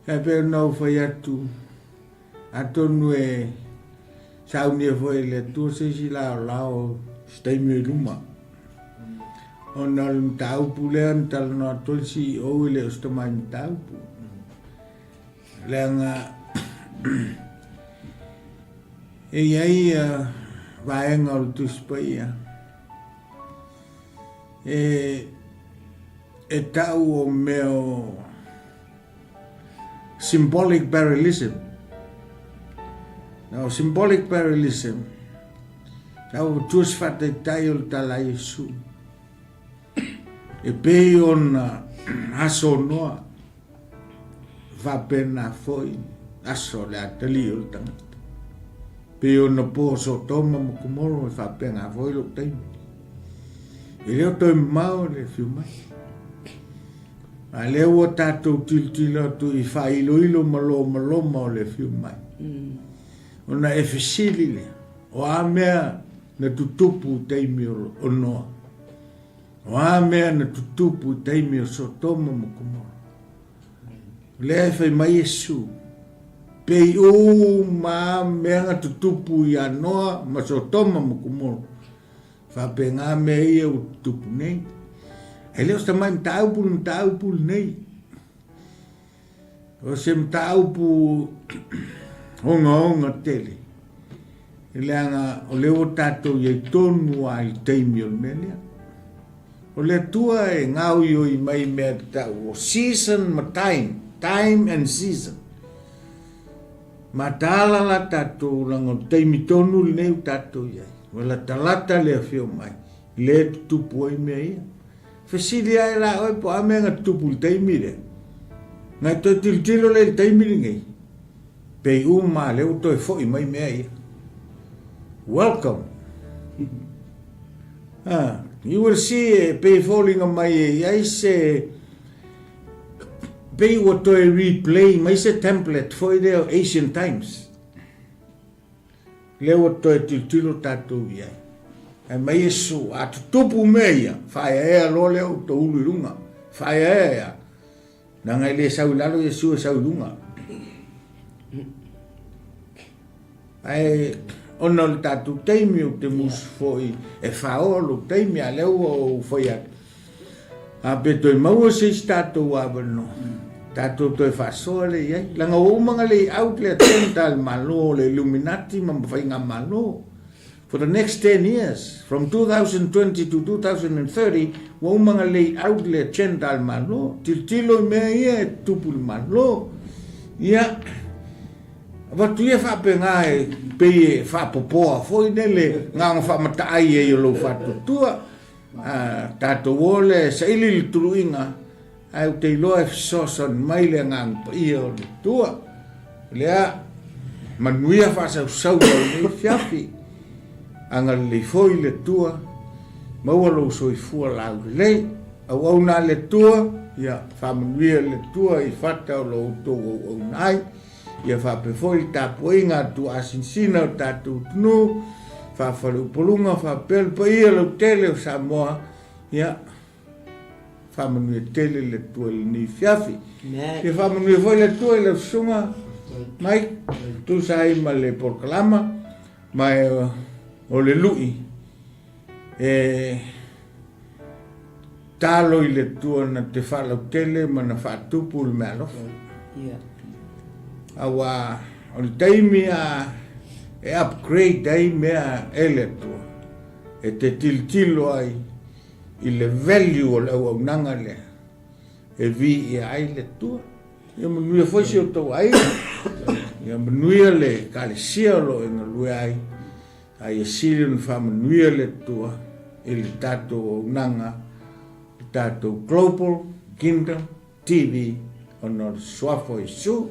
E pe nau whai atu. Atonu e saunia foi le tu se si lao staimi luma. Ona le taupu le antal no tolsi o le ostamani taupu. Lenga e ai vaenga o tuspaia. E tau o meo symbolic parallelism. Now, symbolic parallelism. Tau tus fate tayo tala Yesu. E pe ona aso noa. Va pena foi aso le atali o tangata. Pe ona po so toma mo kumoro e va pena foi lo taimi. E leo toi mau le fiumai. A leo o tatou tiltila tu I fa ilo malo le fiumai. Ona e fesili le. O a mea na tutupu taimi o noa. O a mea na tutupu taimi o sotoma mo kumoro. Le fai mai Yesu. Pei o ma mea na tutupu I noa ma sotoma mo kumoro. Fa pe ngā mea ia o tutupu nei. E leo sta mai mtaupu nei. O se mtaupu onga tele. E leanga o leo tatou iei tonu ai teimi o melia. O le tua e ngau I mai mea tau o season ma time and season. Ma tala la tatou lango teimi tonu nei tatou iei. Wala talata le fio mai. Le tupu ai mea ia. Fesili ai la oi po ame nga tupu teimi le. Ngai to tiltilo le teimi ngai. Pei uma leo toi foi mai mea ia. Welcome. You will see pei falling on my I say pei o toi replay mai se template foi de Asian Times le o toi tilo tatou ia e mai esu atu tupu meia fai e lo le o to ulunga fai e na ngai le sau lalo Yesu sau lunga ai ona le tatou teimi o te mus foi e faolo teimi a leo o foi a beto mau se tatou avano tatou toi fasoa le ia langa o manga le out le tental malo le Illuminati ma fai nga malo for the next 10 years from 2020 to 2030 wa manga le out le tental malo tilo me ia tupu malo ia watu ia fa penga e pe fa popoa foi nele nga fa mata ai e lo fa tua tato wole se ili turuinga ai te lo e soson mai le ngang ia o tua lea manuia fa sau ni fiafi anga le foi le tua mau lo so i fu la le au na le tua ia fa manuia le tua i fata lo to o nai ia fa pe foi ta poinga tu asinsina ta tu no fa falu polunga fa pel pa ia lo tele Samoa ia fa manu tele le tu ni fiafi ia fa manu foi le tu le sunga mai tu sai ma le proclama mai o le lui talo i le tu na te fa lo tele ma na fa tu pul malo ia awa o taimi e upgrade dai mea eletu e te tilo ai i le value o le au nanga le e vi i ai le tua ia manui foi si o tau ai ia manui le kalesia lo e ngalue ai e sirion fa manui le tua i le tato o nanga tato Global Kingdom TV o no swafo i su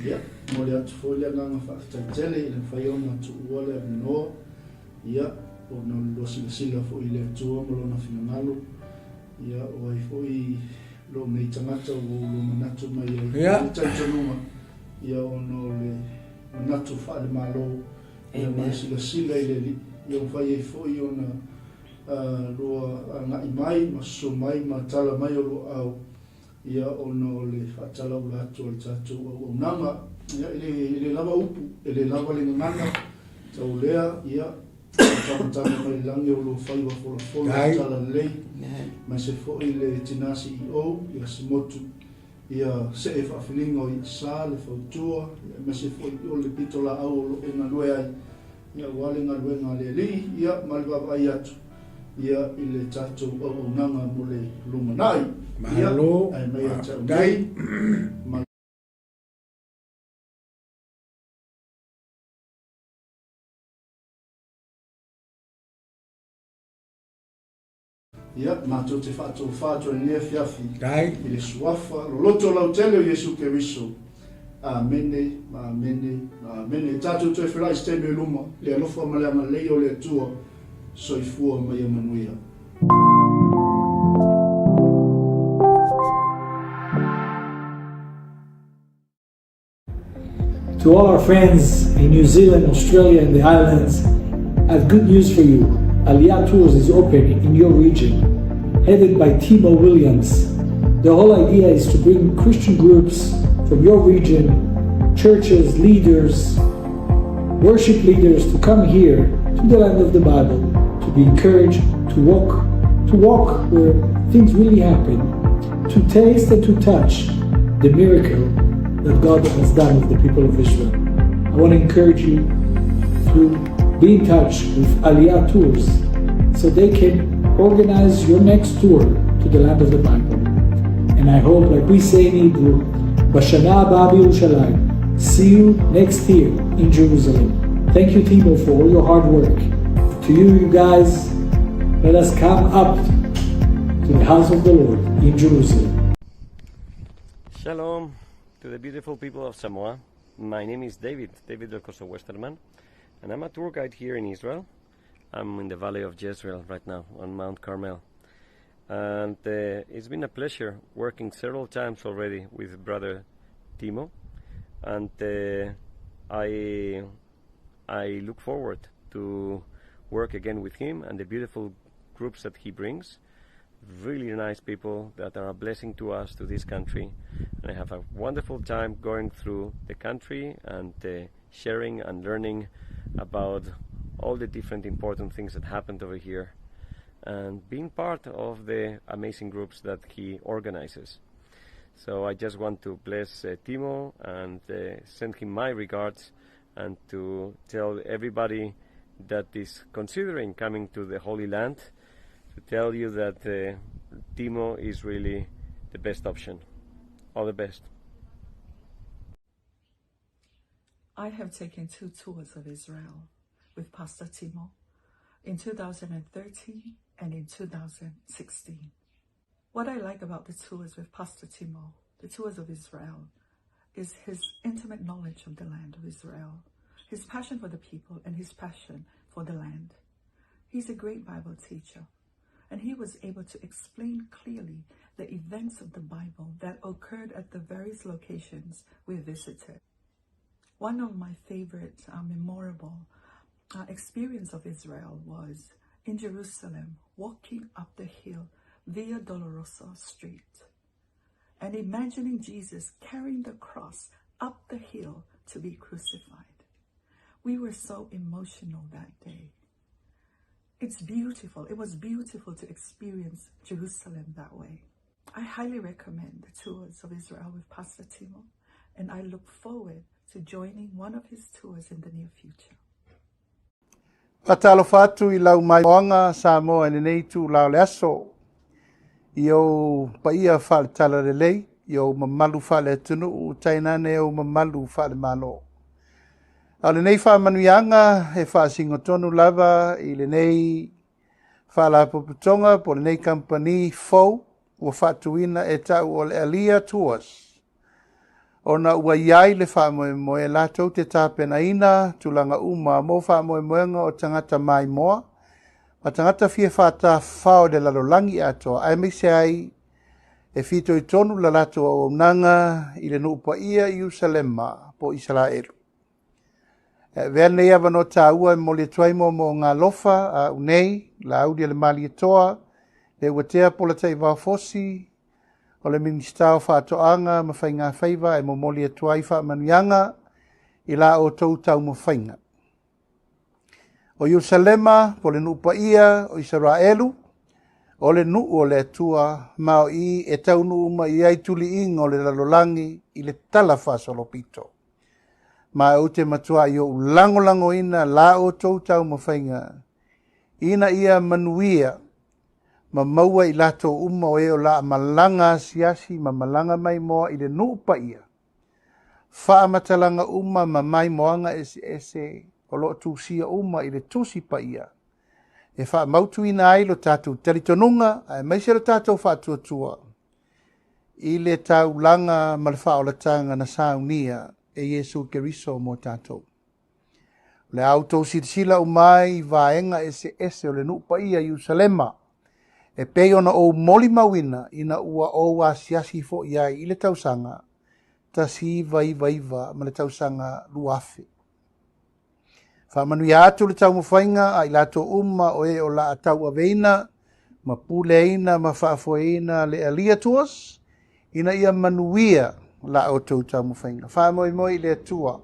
ia mo le atu foi le nganga whaatele i le whaiona tu ua le aminoa ia o na losila foi le atua mo lona whingangalo ia o ai foi lo nei tangata o lo manatu mai ai taitanunga ia o no le manatu wha le malo ia mai sila i le li ia o whai ai foi o na loa ngai mai ma so mai ma tala mai o lo au ia ono le fatala ula atu al tatu o nanga ia ile lava upu ile lava le nganga tau lea ia tama mai langi o lo fai wa fola tala lei ma se fo ile tina CEO ia Simotu ia se e whaafilingo i sa le fautua ma se fo o le pitola au lo e ngalue ai ia wale ngalue ngale li ia malwa ai atu ia ile tatu o nanga mo le lumanai Mahalo, dai, ia mato te fato ni fiafi dai, ile suafa lo loto la tele o Yesu Keriso amene tatu te fly stay me luma le no forma le ma le o le tua soifua mai manuia. To all our friends in New Zealand, Australia and the islands, I have good news for you. Aliyah Tours is open in your region, headed by Timo Williams. The whole idea is to bring Christian groups from your region, churches, leaders, worship leaders to come here to the land of the Bible, to be encouraged, to walk where things really happen, to taste and to touch the miracle that God has done with the people of Israel. I want to encourage you to be in touch with Aliyah Tours so they can organize your next tour to the land of the Bible. And I hope, like we say in Hebrew, Bashana Haba B'Yerushalayim. See you next year in Jerusalem. Thank you, Timo, for all your hard work. To you guys, let us come up to the house of the Lord in Jerusalem. Shalom to the beautiful people of Samoa. My name is David 𝗗𝗜𝗦𝗖𝗟𝗔𝗜𝗏, and I'm a tour guide here in Israel. I'm in the Valley of Jezreel right now on Mount Carmel. And it's been a pleasure working several times already with Brother Timo, and I look forward to work again with him and the beautiful groups that he brings. Really nice people that are a blessing to us, to this country. And I have a wonderful time going through the country and sharing and learning about all the different important things that happened over here, and being part of the amazing groups that he organizes. So I just want to bless Timo and send him my regards, and to tell everybody that is considering coming to the Holy Land, to tell you that Timo is really the best option. All the best. I have taken 2 tours of Israel with Pastor Timo in 2013 and in 2016. What I like about the tours with Pastor Timo, the tours of Israel, is his intimate knowledge of the land of Israel, his passion for the people, and his passion for the land. He's a great Bible teacher, and he was able to explain clearly the events of the Bible that occurred at the various locations we visited. One of my favorite memorable experience of Israel was in Jerusalem, walking up the hill Via Dolorosa Street and imagining Jesus carrying the cross up the hill to be crucified. We were so emotional that day. It's beautiful. It was beautiful to experience Jerusalem that way. I highly recommend the tours of Israel with Pastor Timo, and I look forward to joining one of his tours in the near future. Patalo fatu I lau mai moanga Samoa e nei tu lau le aso. Io paia fale tala le lei, io mamalu fale tunu u tainane o mamalu fale malo. Au le nei wha manuianga e wha singotonu lava I le nei wha la poputonga po le nei company fau ua whatuina e tau o le Alia Tours. Ona ua iai le wha moe lātou te tāpena ina tulanga uma mo wha moenga o tangata mai moa. Ma tangata fia whata whao de lalolangi atoa. Ai me se ai e fito I tonu la lato o nanga I le nuupa ia I Usalema po Israelu. Vea nei awa no tā ua mo le tuaimo mo ngā lofa a unei, la audia le mali atoa, le watea po la tai fosi, o le ministao whaatoanga ma whai ngā whaiva e mo moli atuai wha manuianga I la o tau tau mo whainga. O Usalema po le nuupa ia o Israelu, o le nuu o le atua mao I e tau nuu ma I ai tuli ingo le lalolangi I le tala whasolopito. Ma o te matua I o lango ina la o tau tau mo whainga. Ina ia manuia ma maua I lato uma o e o la malanga siasi ma malanga mai moa I le nuupa ia. Wha matalanga uma ma mai moanga ese o lo tusia uma I le tusi pa ia. E wha mautu ina ai lo tātou telitonunga, ai maise lo tātou whātua I le tau langa ma le whaolatanga na saunia e Yesu Keriso mo tātou. Le auto sila umai vaenga ese o le nuupa ia Usalema. E pei ona o moli mawina ina ua o wa siasi fo iai I le tausanga ta si vaiva ma le tausanga luafe. Whamanu atu le tau mawhainga a I lato uma o e o la atau aveina ma puleina ma whaafoeina le Alia Tours ina ia manuia la o tau tau mawhainga. Whamoe le atua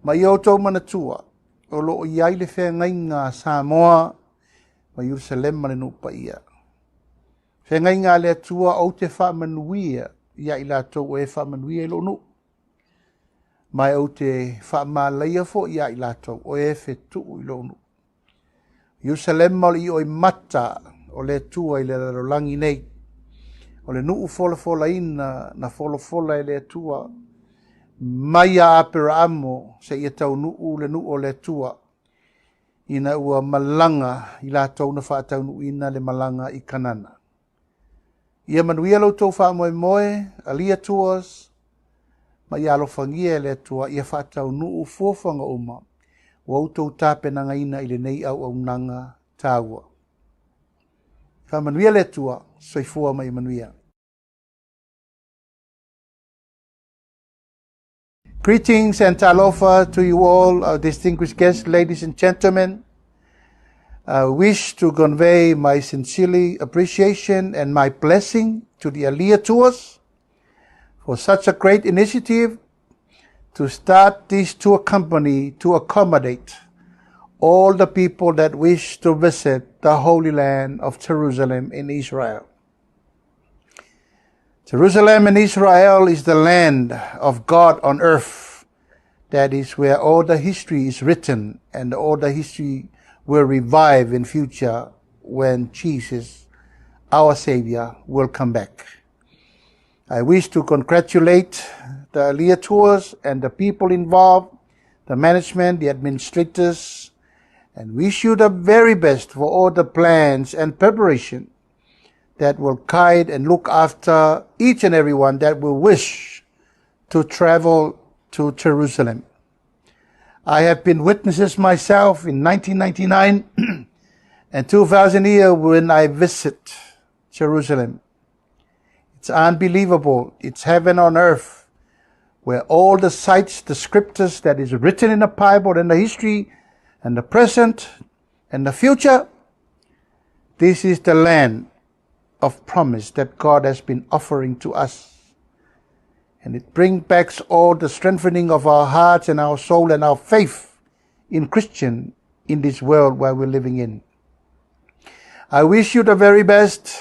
ma I o tau manatua o lo iai le whengainga Samoa ma Jerusalem le nupa ia. Whengainga le atua o te whamanuia ia I lato e whamanuia I lo nu. Mai o te whamalaia fo ia I lato o e whetu I lo nu. Jerusalem I o I mata o le atua I le larolangi nei. O le nuu fola ina na fola I le atua. Mai a apera amo se ia tau nuu le nuu o le atua. Ina ua malanga I lato na whaatau nuu ina le malanga I kanana. Ia manuia lo tau wha moe, Alia Tours, ma ia lo whangia le atua, ia whaatau nuu fuafanga uma, wa utau tāpenanga ina I le nei au nanga tāua. Whamanuia le tua, soifua mai manuia. Greetings and talofa to you all, our distinguished guests, ladies and gentlemen. I wish to convey my sincerely appreciation and my blessing to the Aliyah Tours for such a great initiative to start this tour company to accommodate all the people that wish to visit the Holy Land of Jerusalem in Israel. Jerusalem in Israel is the land of God on earth. That is where all the history is written, and all the history will revive in future when Jesus, our Savior, will come back. I wish to congratulate the Aliyah Tours and the people involved, the management, the administrators, and wish you the very best for all the plans and preparation that will guide and look after each and everyone that will wish to travel to Jerusalem. I have been witnesses myself in 1999 and 2000 year when I visit Jerusalem. It's unbelievable. It's heaven on earth, where all the sites, the scriptures that is written in the Bible and the history and the present and the future, this is the land of promise that God has been offering to us. And it brings back all the strengthening of our hearts and our soul and our faith in Christian in this world where we're living in. I wish you the very best,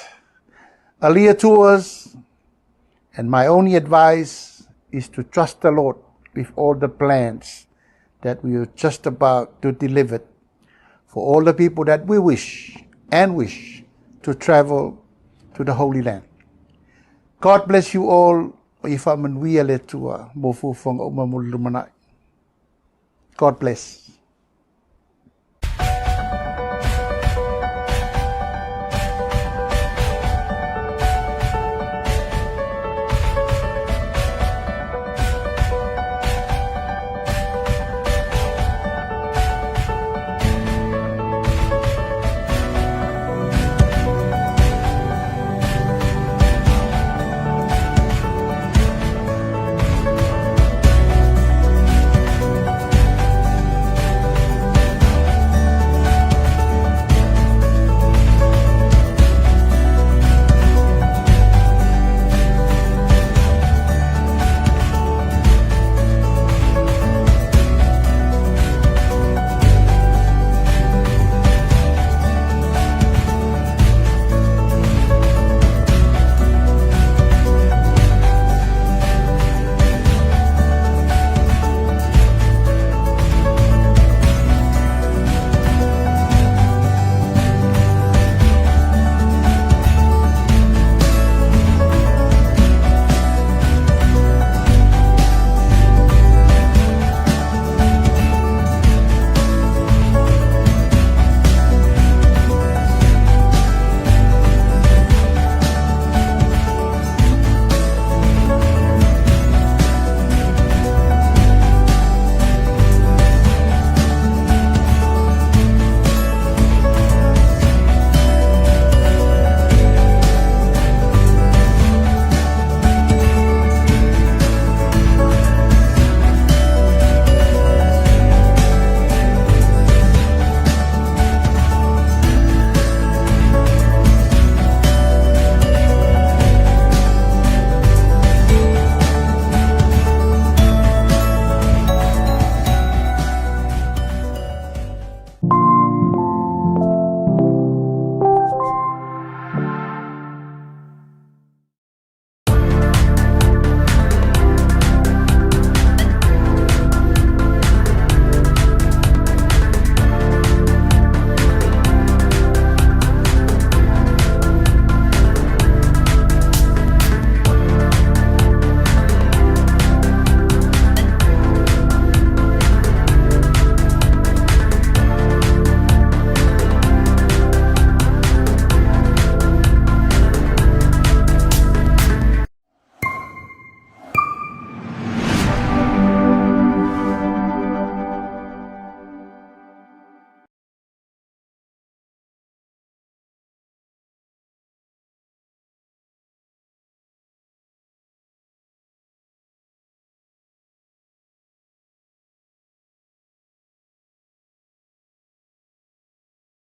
Aliyah Tours, and my only advice is to trust the Lord with all the plans that we are just about to deliver for all the people that we wish to travel to the Holy Land. God bless you all. God bless.